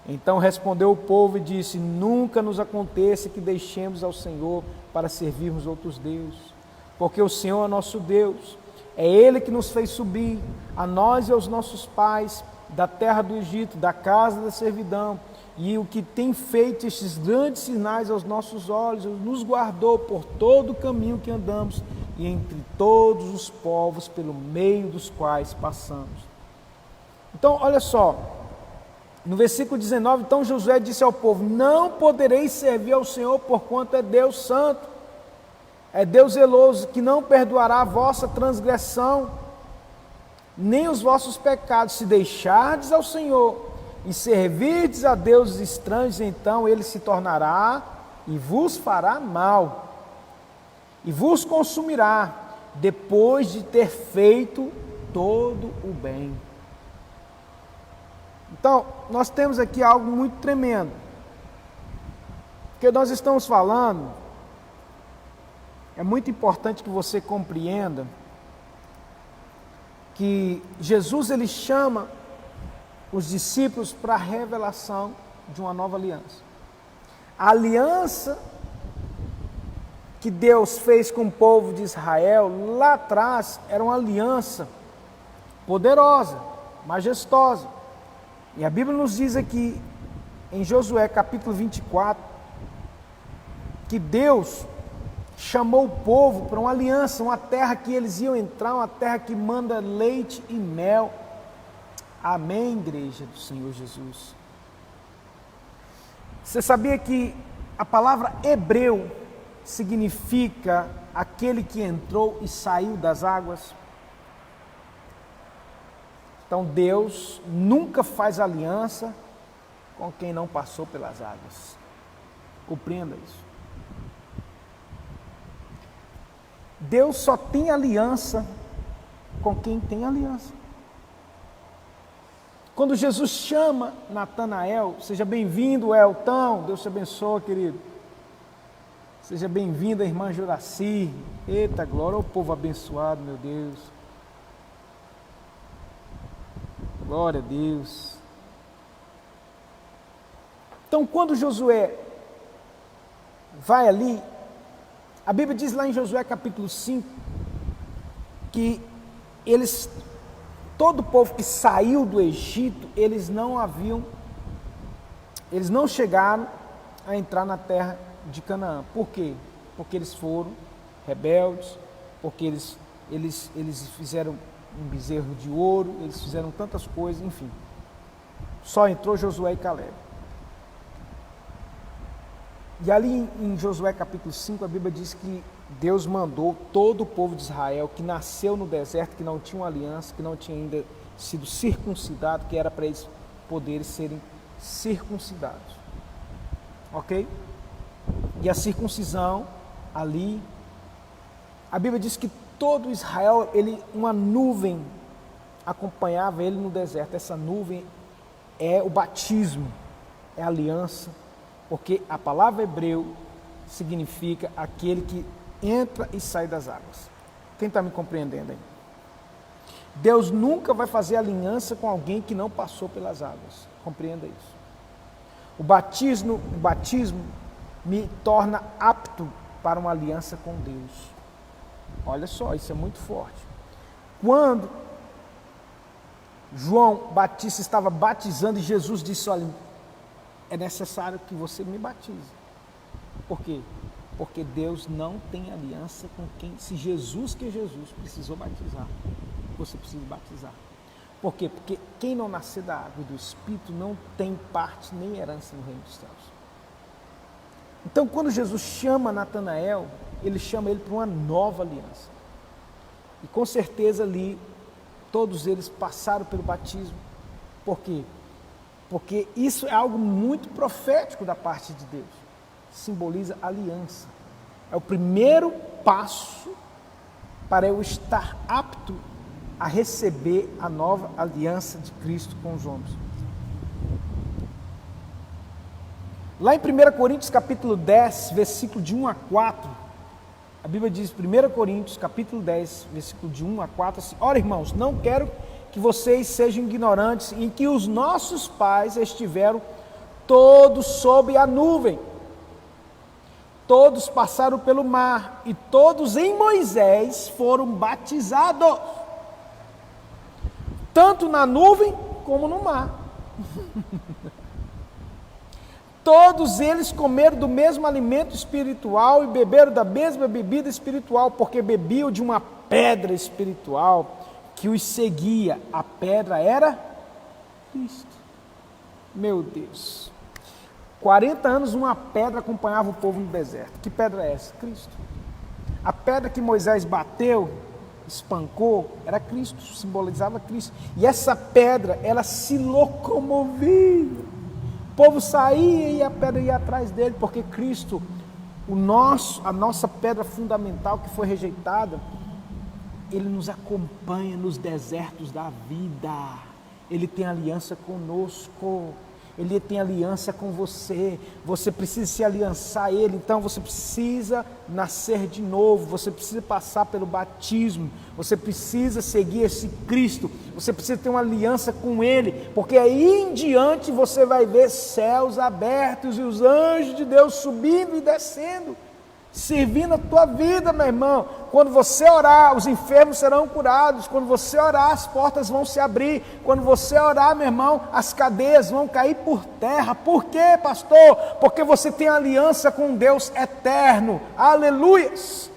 Então respondeu o povo e disse: nunca nos aconteça que deixemos ao Senhor para servirmos outros deuses, porque o Senhor é nosso Deus, é Ele que nos fez subir, a nós e aos nossos pais, da terra do Egito, da casa da servidão, e o que tem feito estes grandes sinais aos nossos olhos, nos guardou por todo o caminho que andamos, e entre todos os povos pelo meio dos quais passamos. Então, olha só, no versículo 19, então Josué disse ao povo: não podereis servir ao Senhor, porquanto é Deus santo, é Deus zeloso, que não perdoará a vossa transgressão, nem os vossos pecados. Se deixardes ao Senhor e servirdes a deuses estranhos, então ele se tornará e vos fará mal, e vos consumirá, depois de ter feito todo o bem. Então, nós temos aqui algo muito tremendo, porque nós estamos falando, é muito importante que você compreenda, que Jesus ele chama os discípulos para a revelação de uma nova aliança. A aliança que Deus fez com o povo de Israel lá atrás era uma aliança poderosa, majestosa. E a Bíblia nos diz aqui em Josué capítulo 24 que Deus chamou o povo para uma aliança, uma terra que eles iam entrar, uma terra que manda leite e mel. Amém, igreja do Senhor Jesus. Você sabia que a palavra hebreu significa aquele que entrou e saiu das águas? Então Deus nunca faz aliança com quem não passou pelas águas. Compreenda isso. Deus só tem aliança com quem tem aliança. Quando Jesus chama Natanael, seja bem-vindo, Elton, Deus te abençoe, querido. Seja bem-vinda, irmã Juraci. Eita, glória ao povo abençoado, meu Deus. Glória a Deus. Então, quando Josué vai ali, a Bíblia diz lá em Josué capítulo 5, que todo o povo que saiu do Egito, eles não chegaram a entrar na terra de Canaã. Por quê? Porque eles foram rebeldes, porque eles fizeram um bezerro de ouro, eles fizeram tantas coisas, enfim. Só entrou Josué e Caleb. E ali em Josué capítulo 5, a Bíblia diz que Deus mandou todo o povo de Israel que nasceu no deserto, que não tinha uma aliança, que não tinha ainda sido circuncidado, que era para eles poderem serem circuncidados. Ok? E a circuncisão ali, a Bíblia diz que todo Israel, uma nuvem acompanhava ele no deserto. Essa nuvem é o batismo, é a aliança, porque a palavra hebreu significa aquele que entra e sai das águas. Quem está me compreendendo aí? Deus nunca vai fazer aliança com alguém que não passou pelas águas. Compreenda isso. O batismo me torna apto para uma aliança com Deus. Olha só, isso é muito forte. Quando João Batista estava batizando e Jesus disse, olha, é necessário que você me batize. Por quê? Porque Deus não tem aliança com quem, se Jesus, que é Jesus, precisou batizar, você precisa batizar. Por quê? Porque quem não nascer da água e do Espírito não tem parte nem herança no reino dos céus. Então, quando Jesus chama Natanael, ele chama ele para uma nova aliança. E com certeza ali, todos eles passaram pelo batismo. Por quê? Porque isso é algo muito profético da parte de Deus. Simboliza aliança. É o primeiro passo para eu estar apto a receber a nova aliança de Cristo com os homens. Lá em 1 Coríntios capítulo 10, versículo de 1 a 4, a Bíblia diz, 1 Coríntios capítulo 10, versículo de 1 a 4, assim, ora irmãos, não quero que vocês sejam ignorantes em que os nossos pais estiveram todos sob a nuvem, todos passaram pelo mar e todos em Moisés foram batizados, tanto na nuvem como no mar. Todos eles comeram do mesmo alimento espiritual e beberam da mesma bebida espiritual, porque bebiam de uma pedra espiritual que os seguia. A pedra era Cristo. Meu Deus. 40 anos uma pedra acompanhava o povo no deserto. Que pedra é essa? Cristo. A pedra que Moisés bateu espancou, era Cristo, simbolizava Cristo. E essa pedra, ela se locomovia. O povo saía e a pedra ia atrás dele, porque Cristo, a nossa pedra fundamental que foi rejeitada, Ele nos acompanha nos desertos da vida. Ele tem aliança conosco. Ele tem aliança com você. Você precisa se aliançar a Ele. Então você precisa nascer de novo. Você precisa passar pelo batismo. Você precisa seguir esse Cristo. Você precisa ter uma aliança com Ele. Porque aí em diante você vai ver céus abertos e os anjos de Deus subindo e descendo, servindo a tua vida, meu irmão. Quando você orar, os enfermos serão curados. Quando você orar, as portas vão se abrir. Quando você orar, meu irmão, as cadeias vão cair por terra. Por quê, pastor? Porque você tem aliança com Deus eterno. Aleluias!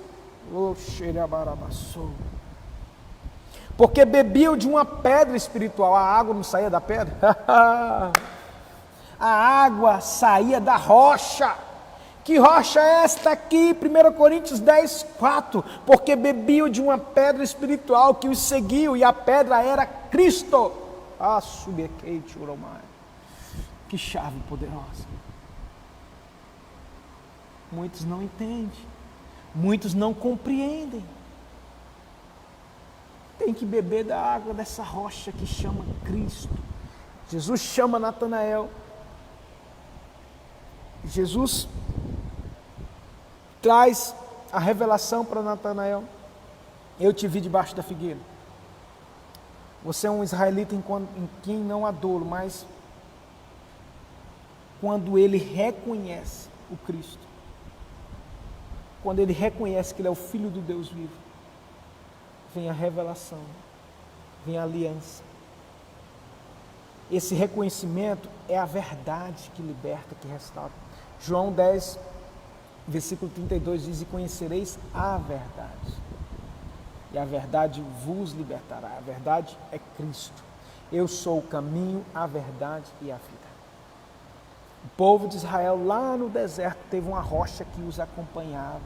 Porque bebiam de uma pedra espiritual. A água não saía da pedra? A água saía da rocha. Que rocha é esta aqui? 1 Coríntios 10, 4. Porque bebiam de uma pedra espiritual que os seguiu, e a pedra era Cristo. Que chave poderosa. Muitos não entendem, muitos não compreendem. Tem que beber da água dessa rocha que chama Cristo. Jesus chama Natanael. Jesus traz a revelação para Natanael. Eu te vi debaixo da figueira. Você é um israelita em quem não há dolo, mas quando ele reconhece o Cristo, quando ele reconhece que ele é o Filho do Deus vivo, vem a revelação, vem a aliança. Esse reconhecimento é a verdade que liberta, que restaura. João 10, versículo 32 diz: e conhecereis a verdade, e a verdade vos libertará. A verdade é Cristo. Eu sou o caminho, a verdade e a vida. O povo de Israel lá no deserto teve uma rocha que os acompanhava,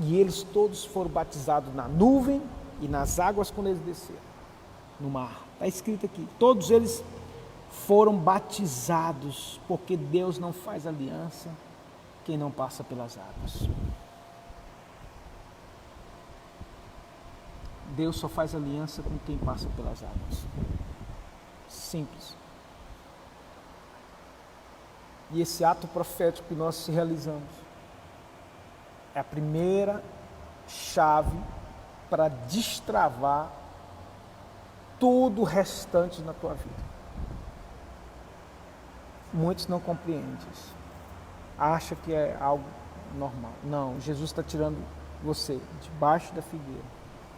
e eles todos foram batizados na nuvem e nas águas quando eles desceram no mar. Está escrito aqui, todos eles foram batizados, porque Deus não faz aliança quem não passa pelas águas. Deus só faz aliança com quem passa pelas águas. Simples. E esse ato profético que nós realizamos é a primeira chave para destravar tudo o restante na tua vida. Muitos não compreendem isso. Acha que é algo normal. Não, Jesus está tirando você debaixo da figueira,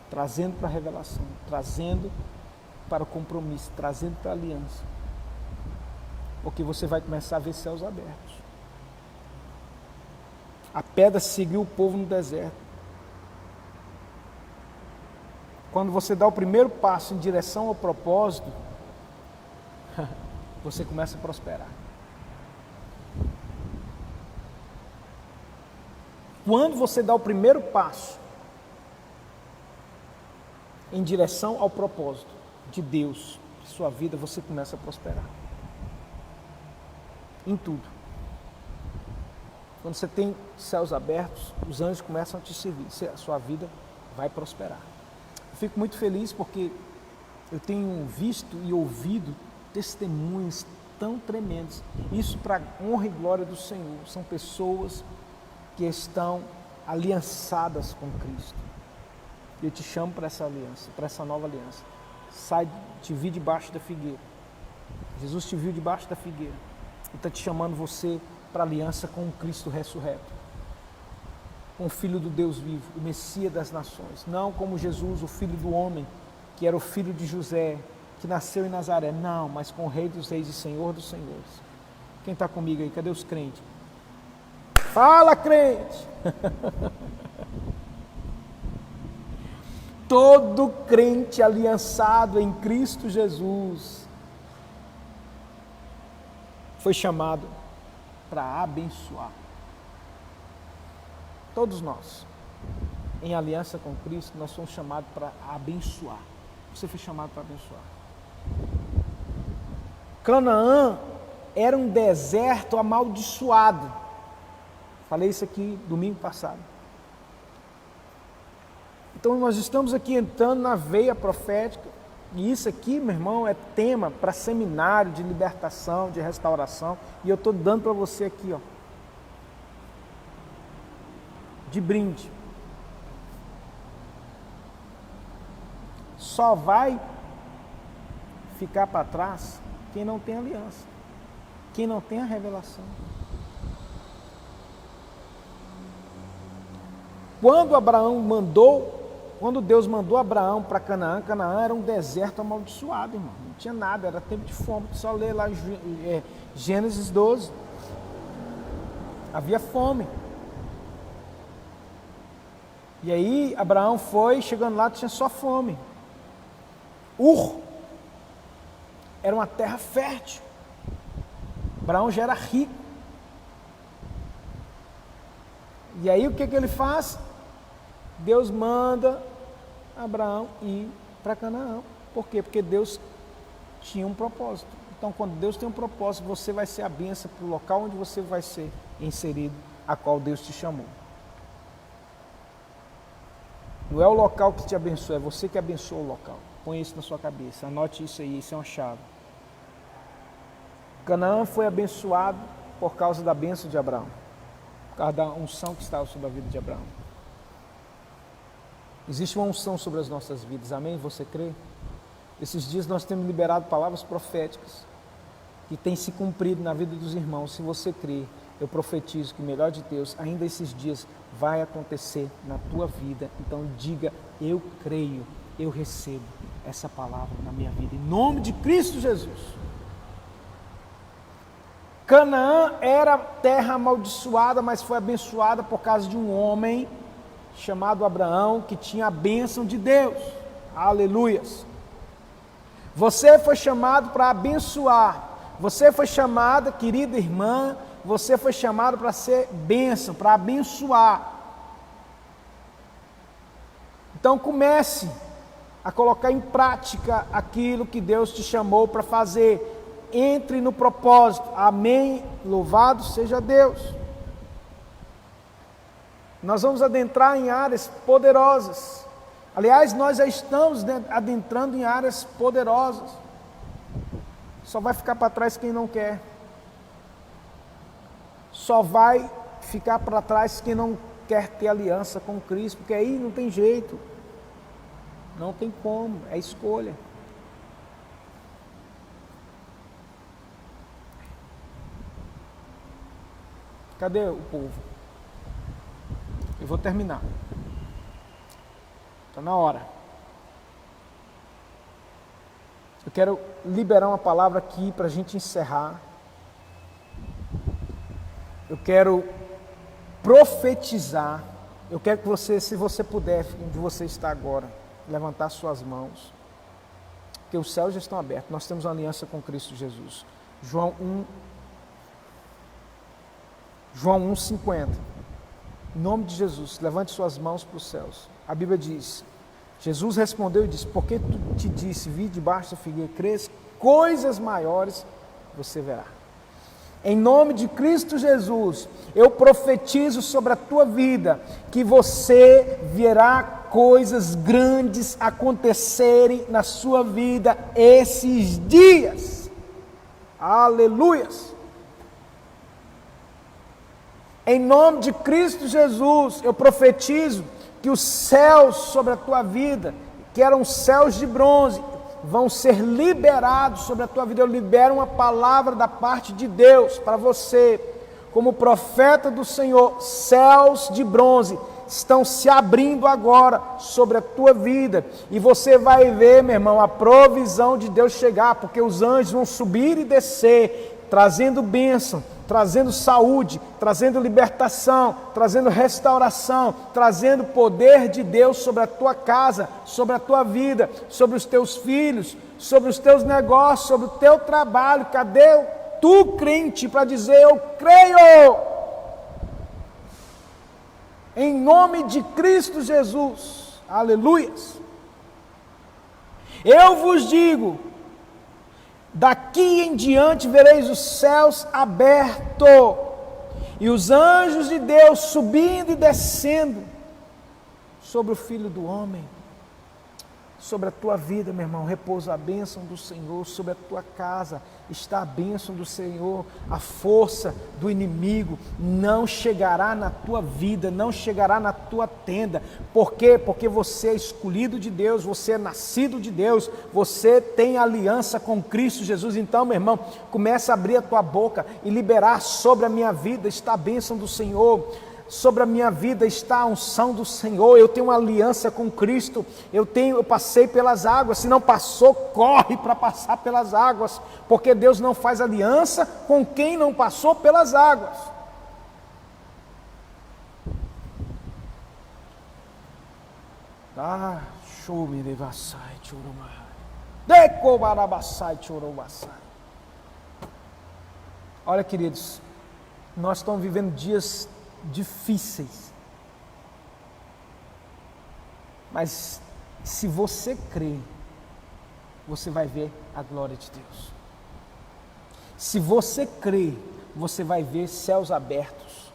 trazendo para a revelação, trazendo para o compromisso, trazendo para a aliança. Porque você vai começar a ver céus abertos. A pedra seguiu o povo no deserto. Quando você dá o primeiro passo em direção ao propósito, você começa a prosperar. Quando você dá o primeiro passo em direção ao propósito de Deus, de sua vida, você começa a prosperar. Em tudo. Quando você tem céus abertos, os anjos começam a te servir, a sua vida vai prosperar. Eu fico muito feliz porque eu tenho visto e ouvido testemunhos tão tremendos. Isso para a honra e glória do Senhor. São pessoas que estão aliançadas com Cristo. Eu te chamo para essa aliança, para essa nova aliança. Te vi debaixo da figueira. Jesus te viu debaixo da figueira. Ele está te chamando você para aliança com o Cristo ressurreto, com o Filho do Deus vivo, o Messias das nações. Não como Jesus, o Filho do homem, que era o filho de José, que nasceu em Nazaré. Não, mas com o Rei dos reis e Senhor dos senhores. Quem está comigo aí? Cadê os crentes? Fala, crente! Todo crente aliançado em Cristo Jesus foi chamado para abençoar. Todos nós. em aliança com Cristo, nós somos chamados para abençoar. Você foi chamado para abençoar. Canaã era um deserto amaldiçoado. Falei isso aqui domingo passado. Então nós estamos aqui entrando na veia profética, e isso aqui, meu irmão, é tema para seminário de libertação, de restauração, e eu estou dando para você aqui, ó, de brinde. Só vai ficar para trás quem não tem aliança, quem não tem a revelação. Quando Deus mandou Abraão para Canaã, Canaã era um deserto amaldiçoado, irmão. Não tinha nada, era tempo de fome. Só ler lá Gênesis 12. Havia fome. E aí Abraão foi, chegando lá tinha só fome. Era uma terra fértil. Abraão já era rico. E aí o que ele faz? Deus manda Abraão ir para Canaã. Por quê? Porque Deus tinha um propósito. Então, quando Deus tem um propósito, você vai ser a bênção para o local onde você vai ser inserido, a qual Deus te chamou. Não é o local que te abençoa, é você que abençoa o local. Põe isso na sua cabeça, anote isso aí, isso é uma chave. Canaã foi abençoado por causa da bênção de Abraão, por causa da unção que estava sobre a vida de Abraão. Existe uma unção sobre as nossas vidas, amém? Você crê? Esses dias nós temos liberado palavras proféticas que têm se cumprido na vida dos irmãos. Se você crê, eu profetizo que o melhor de Deus, ainda esses dias, vai acontecer na tua vida. Então diga, eu creio, eu recebo essa palavra na minha vida, em nome de Cristo Jesus. Canaã era terra amaldiçoada, mas foi abençoada por causa de um homem chamado Abraão, que tinha a bênção de Deus. Aleluias. Você foi chamado para abençoar. Você foi chamada, querida irmã, você foi chamado para ser bênção, para abençoar. Então comece a colocar em prática aquilo que Deus te chamou para fazer. Entre no propósito. Amém. Louvado seja Deus. Nós vamos adentrar em áreas poderosas. Aliás, nós já estamos adentrando em áreas poderosas. Só vai ficar para trás quem não quer. Só vai ficar para trás quem não quer ter aliança com Cristo, porque aí não tem jeito. Não tem como, é escolha. Cadê o povo? Eu vou terminar. Está na hora. Eu quero liberar uma palavra aqui para a gente encerrar. Eu quero profetizar. Eu quero que você, se você puder, onde você está agora, levantar suas mãos. Porque os céus já estão abertos. Nós temos uma aliança com Cristo Jesus. João 1,50. Em nome de Jesus, levante suas mãos para os céus. A Bíblia diz, Jesus respondeu e disse, porque tu te disse, vi debaixo da figueira, crês, coisas maiores você verá. Em nome de Cristo Jesus, eu profetizo sobre a tua vida, que você verá coisas grandes acontecerem na sua vida esses dias. Aleluias! Em nome de Cristo Jesus, eu profetizo que os céus sobre a tua vida, que eram céus de bronze, vão ser liberados sobre a tua vida. Eu libero uma palavra da parte de Deus para você, como profeta do Senhor. Céus de bronze estão se abrindo agora sobre a tua vida, e você vai ver, meu irmão, a provisão de Deus chegar, porque os anjos vão subir e descer, trazendo bênção, trazendo saúde, trazendo libertação, trazendo restauração, trazendo poder de Deus sobre a tua casa, sobre a tua vida, sobre os teus filhos, sobre os teus negócios, sobre o teu trabalho. Cadê tu, crente, para dizer eu creio? em nome de Cristo Jesus. Aleluias. Eu vos digo, daqui em diante vereis os céus abertos e os anjos de Deus subindo e descendo sobre o Filho do Homem. Sobre a tua vida, meu irmão, repousa a bênção do Senhor. Sobre a tua casa está a bênção do Senhor. A força do inimigo não chegará na tua vida, não chegará na tua tenda. Por quê? Porque você é escolhido de Deus, você é nascido de Deus, você tem aliança com Cristo Jesus. Então, meu irmão, começa a abrir a tua boca e liberar: sobre a minha vida está a bênção do Senhor. Sobre a minha vida está a unção do Senhor. Eu tenho uma aliança com Cristo. Eu passei pelas águas. Se não passou, corre para passar pelas águas, porque Deus não faz aliança com quem não passou pelas águas. Show-me devassai, choromai. Decobarabassai, chorobassai. Olha, queridos, nós estamos vivendo dias difíceis, mas se você crer, você vai ver a glória de Deus. Se você crer, você vai ver céus abertos.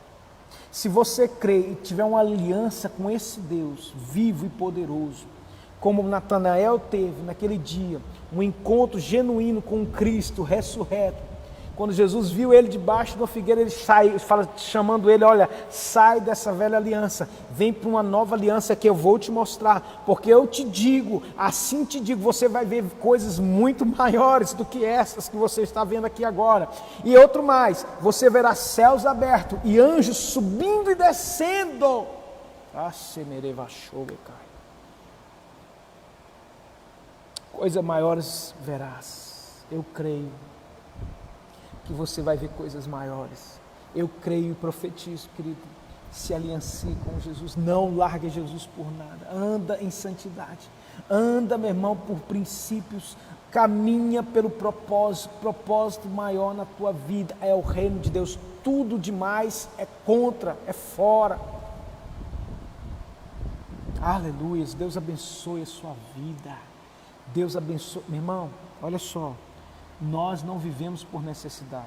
Se você crer e tiver uma aliança com esse Deus vivo e poderoso, como Natanael teve naquele dia, um encontro genuíno com Cristo ressurreto. Quando Jesus viu ele debaixo da figueira, ele sai, chamando ele: olha, sai dessa velha aliança, vem para uma nova aliança que eu vou te mostrar, porque eu te digo, assim te digo, você vai ver coisas muito maiores do que essas que você está vendo aqui agora. E outro mais, você verá céus abertos e anjos subindo e descendo. Coisas maiores verás. Eu creio que você vai ver coisas maiores. Eu creio e profetizo, querido. Se aliancie com Jesus, não largue Jesus por nada. Anda em santidade, anda, meu irmão, por princípios, caminha pelo propósito maior na tua vida, é o reino de Deus. Tudo demais é contra, é fora. Aleluia. Deus abençoe a sua vida. Deus abençoe, meu irmão, olha só. Nós não vivemos por necessidade.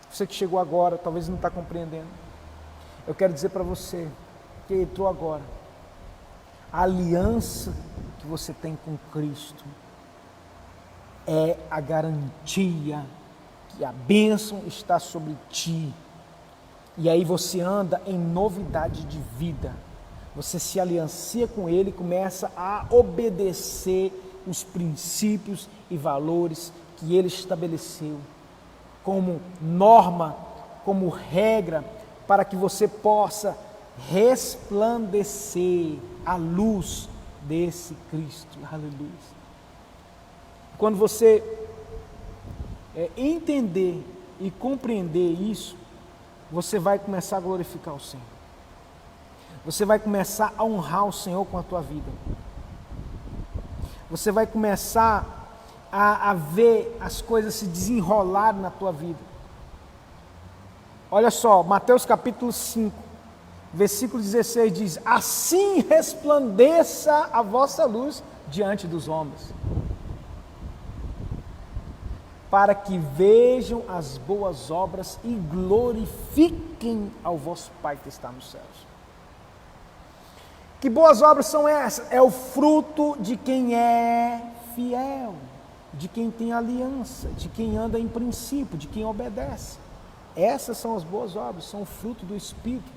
Você que chegou agora, talvez não está compreendendo. Eu quero dizer para você que entrou agora, a aliança que você tem com Cristo é a garantia que a bênção está sobre ti. E aí você anda em novidade de vida. Você se aliancia com Ele e começa a obedecer os princípios e valores que Ele estabeleceu como norma, como regra, para que você possa resplandecer a luz desse Cristo. Aleluia. Quando você entender e compreender isso, você vai começar a glorificar o Senhor. Você vai começar a honrar o Senhor com a tua vida. Você vai começar a ver as coisas se desenrolarem na tua vida. Olha só, Mateus capítulo 5, versículo 16 diz: assim resplandeça a vossa luz diante dos homens, para que vejam as boas obras e glorifiquem ao vosso Pai que está nos céus. Que boas obras são essas? É o fruto de quem é fiel, de quem tem aliança, de quem anda em princípio, de quem obedece. Essas são as boas obras, são o fruto do Espírito.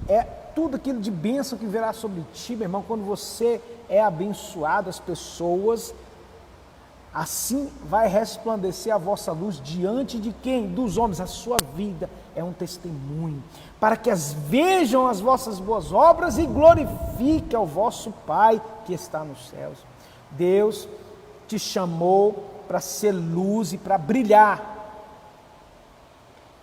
É tudo aquilo de bênção que virá sobre ti, meu irmão. Quando você é abençoado, as pessoas, assim vai resplandecer a vossa luz diante de quem? Dos homens. A sua vida é um testemunho, para que vejam as vossas boas obras e glorifiquem ao vosso Pai que está nos céus. Deus te chamou para ser luz e para brilhar.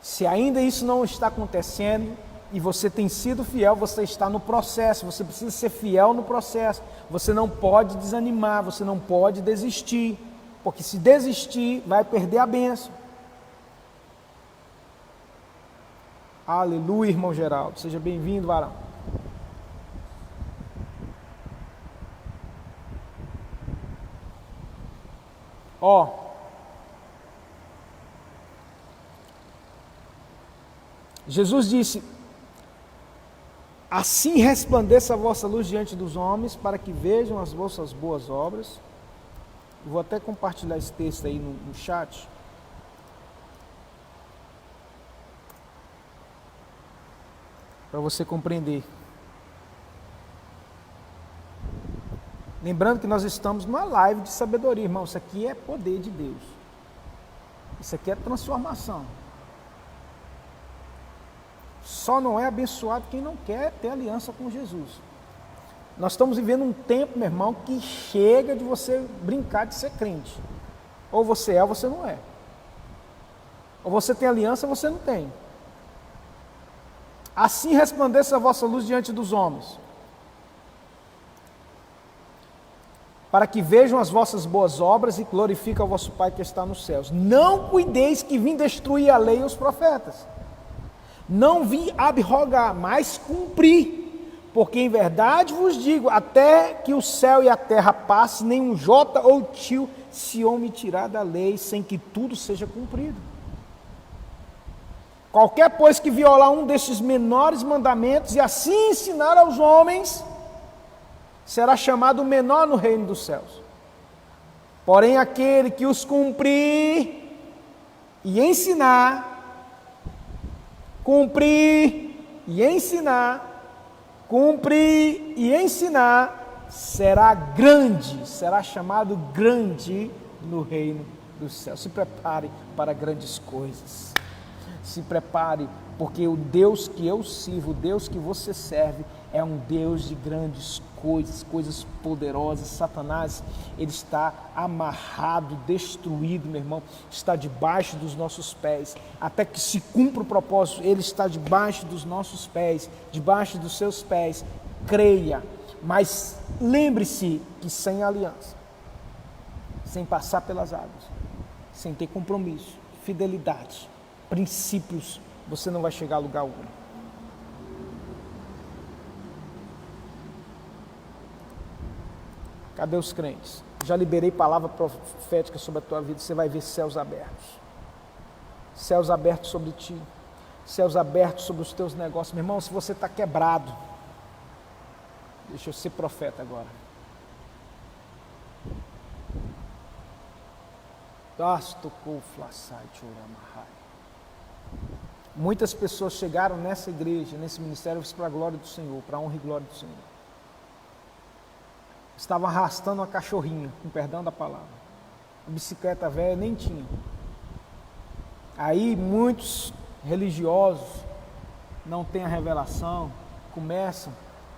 Se ainda isso não está acontecendo e você tem sido fiel, você está no processo. Você precisa ser fiel no processo. Você não pode desanimar, você não pode desistir, porque se desistir vai perder a bênção. Aleluia, irmão Geraldo, seja bem-vindo, varão. Ó, Jesus disse: assim resplandeça a vossa luz diante dos homens, para que vejam as vossas boas obras. Vou até compartilhar esse texto aí no chat. Para você compreender. Lembrando que nós estamos numa live de sabedoria, irmão. Isso aqui é poder de Deus. Isso aqui é transformação. Só não é abençoado quem não quer ter aliança com Jesus. Nós estamos vivendo um tempo, meu irmão, que chega de você brincar de ser crente. Ou você é ou você não é. Ou você tem aliança ou você não tem. Assim resplandeça a vossa luz diante dos homens, para que vejam as vossas boas obras e glorifiquem o vosso Pai que está nos céus. Não cuideis que vim destruir a lei e os profetas. Não vim abrogar, mas cumprir. Porque em verdade vos digo, até que o céu e a terra passem, nenhum jota ou tio se omitirá da lei, sem que tudo seja cumprido. Qualquer, pois, que violar um destes menores mandamentos e assim ensinar aos homens, será chamado menor no reino dos céus. Porém, aquele que os cumprir e ensinar, será grande, será chamado grande no reino dos céus. Se prepare para grandes coisas. Se prepare, porque o Deus que eu sirvo, o Deus que você serve, é um Deus de grandes coisas, coisas poderosas. Satanás, ele está amarrado, destruído, meu irmão, está debaixo dos nossos pés, até que se cumpra o propósito, ele está debaixo dos nossos pés, debaixo dos seus pés. Creia, mas lembre-se que sem aliança, sem passar pelas águas, sem ter compromisso, fidelidade, princípios, você não vai chegar a lugar algum. Cadê os crentes? Já liberei palavra profética sobre a tua vida. Você vai ver céus abertos. Céus abertos sobre ti. Céus abertos sobre os teus negócios. Meu irmão, se você está quebrado, deixa eu ser profeta agora. Muitas pessoas chegaram nessa igreja, nesse ministério, para a glória do Senhor, para a honra e glória do Senhor. Estavam arrastando uma cachorrinha, com perdão da palavra. A bicicleta velha nem tinha. Aí muitos religiosos não têm a revelação, começam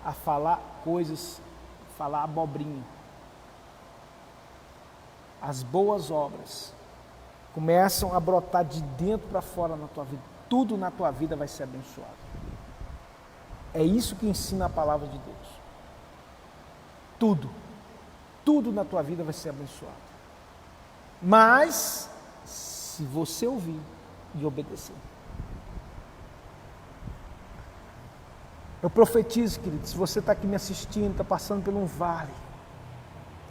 a falar coisas, falar abobrinha. As boas obras começam a brotar de dentro para fora na tua vida. Tudo na tua vida vai ser abençoado. É isso que ensina a palavra de Deus. Tudo na tua vida vai ser abençoado. Mas, se você ouvir e obedecer. Eu profetizo, querido, se você está aqui me assistindo, está passando por um vale,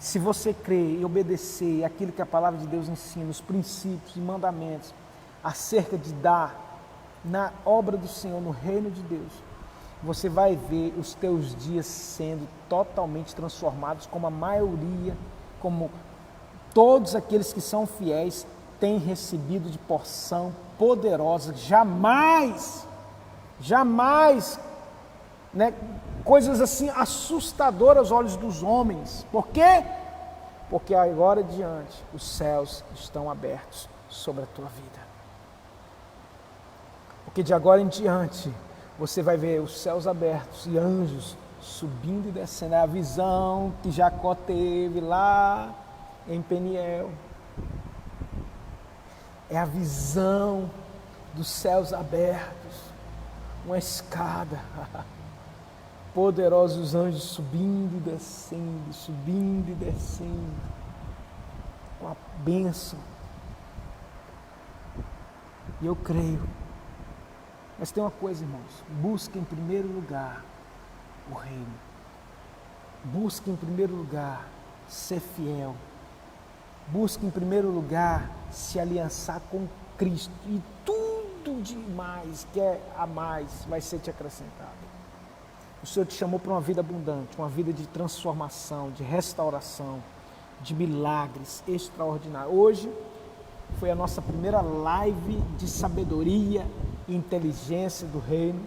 se você crer e obedecer aquilo que a palavra de Deus ensina, os princípios e mandamentos, acerca de dar na obra do Senhor, no reino de Deus, você vai ver os teus dias sendo totalmente transformados, como a maioria, como todos aqueles que são fiéis têm recebido de porção poderosa. Jamais, né, coisas assim assustadoras aos olhos dos homens. Por quê? Porque agora adiante os céus estão abertos sobre a tua vida. Porque de agora em diante você vai ver os céus abertos e anjos subindo e descendo. É a visão que Jacó teve lá em Peniel. É a visão dos céus abertos. Uma escada. Poderosos anjos subindo e descendo. Com a bênção. E eu creio. Mas tem uma coisa, irmãos, busque em primeiro lugar o reino. Busque em primeiro lugar ser fiel. Busque em primeiro lugar se aliançar com Cristo e tudo demais que é a mais vai ser te acrescentado. O Senhor te chamou para uma vida abundante, uma vida de transformação, de restauração, de milagres extraordinários. Hoje foi a nossa primeira live de sabedoria e inteligência do reino,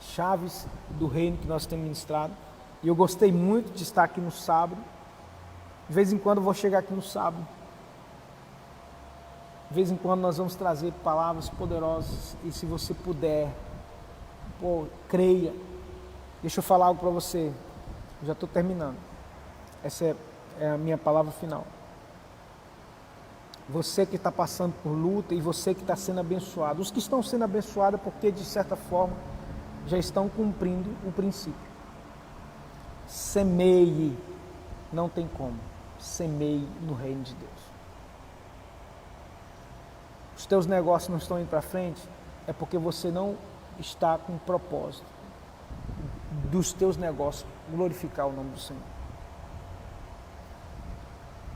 chaves do reino que nós temos ministrado. E eu gostei muito de estar aqui no sábado. De vez em quando eu vou chegar aqui no sábado. De vez em quando nós vamos trazer palavras poderosas. E se você puder, creia. Deixa eu falar algo para você. Eu já estou terminando. Essa é a minha palavra final. Você que está passando por luta e você que está sendo abençoado. Os que estão sendo abençoados é porque, de certa forma, já estão cumprindo o princípio. Semeie. Não tem como. Semeie no reino de Deus. Os teus negócios não estão indo para frente, é porque você não está com o propósito dos teus negócios glorificar o nome do Senhor.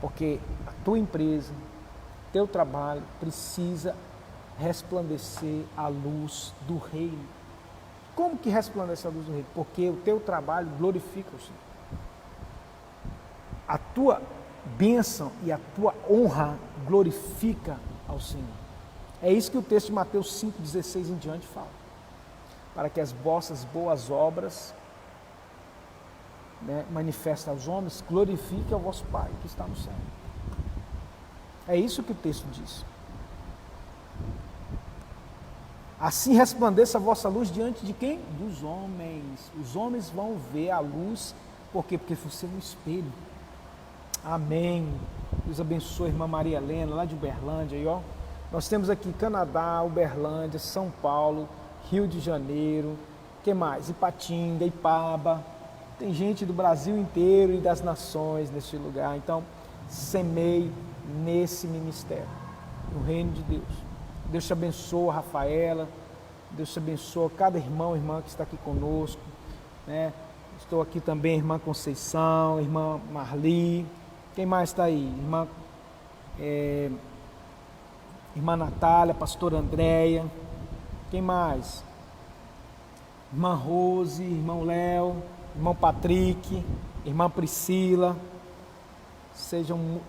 Porque a tua empresa, teu trabalho precisa resplandecer a luz do reino. Como que resplandece a luz do reino? Porque o teu trabalho glorifica o Senhor. A tua bênção e a tua honra glorifica ao Senhor. É isso que o texto de Mateus 5,16 em diante fala. Para que as vossas boas obras, manifestem aos homens, glorifiquem ao vosso Pai que está no céu. É isso que o texto diz. Assim resplandeça a vossa luz diante de quem? Dos homens. Os homens vão ver a luz. Por quê? Porque você é um espelho. Amém. Deus abençoe a irmã Maria Helena, lá de Uberlândia. Aí, ó. Nós temos aqui Canadá, Uberlândia, São Paulo, Rio de Janeiro, que mais? Ipatinga, Ipaba. Tem gente do Brasil inteiro e das nações nesse lugar. Então, semeie nesse ministério, no reino de Deus. Deus te abençoa, Rafaela. Deus te abençoa cada irmão e irmã que está aqui conosco. Né? Estou aqui também, irmã Conceição, irmã Marli. Quem mais está aí? Irmã Natália, pastora Andréia. Quem mais? Irmã Rose, irmão Léo, irmão Patrick, irmã Priscila. Sejam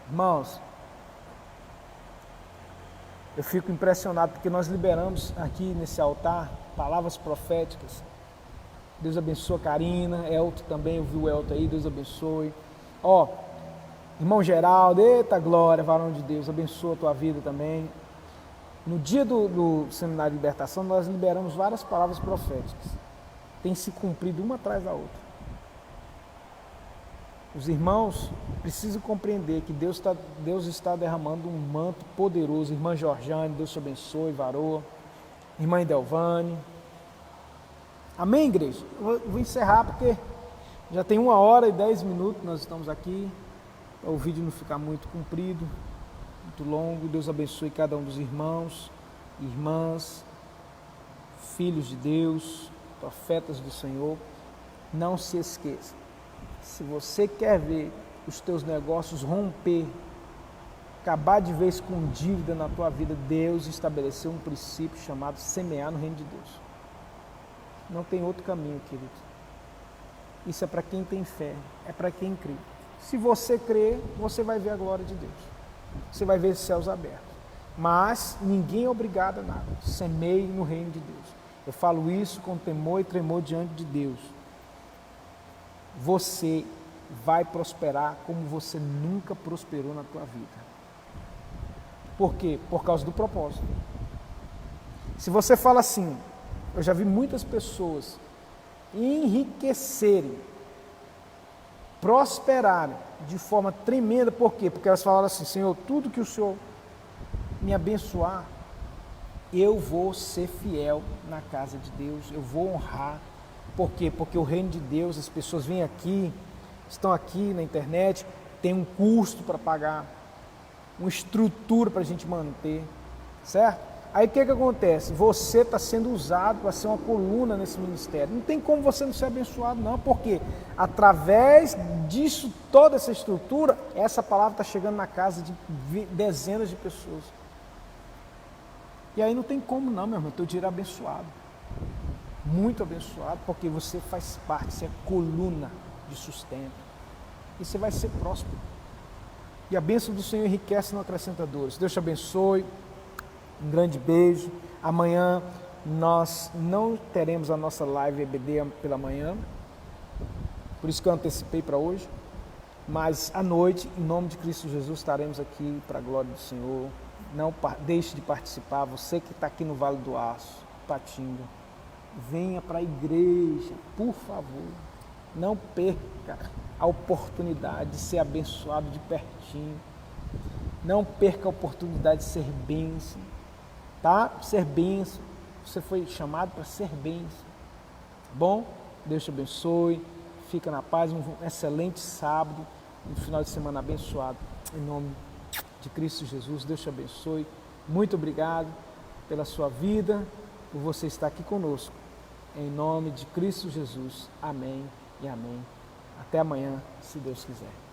irmãos, eu fico impressionado porque nós liberamos aqui nesse altar palavras proféticas. Deus abençoe a Karina, Elton também, eu vi o Elton aí, Deus abençoe. Irmão Geraldo, eita glória, varão de Deus, abençoa a tua vida também. No dia do seminário de libertação, nós liberamos várias palavras proféticas. Tem se cumprido uma atrás da outra. Os irmãos precisam compreender que Deus está derramando um manto poderoso. Irmã Georgiane, Deus te abençoe, varoa. Irmã Idelvane. Amém, igreja? Eu vou encerrar porque já tem 1h10 nós estamos aqui. Para o vídeo não ficar muito comprido, muito longo. Deus abençoe cada um dos irmãos, irmãs, filhos de Deus, profetas do Senhor. Não se esqueça, se você quer ver os teus negócios romper, acabar de vez com dívida na tua vida, Deus estabeleceu um princípio chamado semear no reino de Deus. Não tem outro caminho, querido. Isso é para quem tem fé, é para quem crê. Se você crer, você vai ver a glória de Deus. Você vai ver os céus abertos. Mas ninguém é obrigado a nada. Semeie no reino de Deus. Eu falo isso com temor e tremor diante de Deus. Você vai prosperar como você nunca prosperou na tua vida. Por quê? Por causa do propósito. Se você fala assim, eu já vi muitas pessoas enriquecerem, prosperarem de forma tremenda. Por quê? Porque elas falaram assim: Senhor, tudo que o Senhor me abençoar, eu vou ser fiel na casa de Deus, eu vou honrar. Por quê? Porque o reino de Deus, as pessoas vêm aqui, estão aqui na internet, tem um custo para pagar, uma estrutura para a gente manter, certo? Aí o que acontece? Você está sendo usado para ser uma coluna nesse ministério. Não tem como você não ser abençoado, não, porque através disso, toda essa estrutura, essa palavra está chegando na casa de dezenas de pessoas. E aí não tem como não, meu irmão, teu dinheiro é abençoado. Muito abençoado, porque você faz parte, você é coluna de sustento. E você vai ser próspero. E a bênção do Senhor enriquece, não acrescenta dores. Deus te abençoe. Um grande beijo. Amanhã nós não teremos a nossa live EBD pela manhã. Por isso que eu antecipei para hoje. Mas à noite, em nome de Cristo Jesus, estaremos aqui para a glória do Senhor. Não deixe de participar. Você que está aqui no Vale do Aço, Patinga, venha para a igreja, por favor. Não perca a oportunidade de ser abençoado de pertinho. Não perca a oportunidade de ser bênção. Tá? Ser bênção. Você foi chamado para ser bênção. Bom? Deus te abençoe. Fica na paz. Um excelente sábado. Um final de semana abençoado. Em nome de Cristo Jesus. Deus te abençoe. Muito obrigado pela sua vida, por você estar aqui conosco. Em nome de Cristo Jesus. Amém e amém. Até amanhã, se Deus quiser.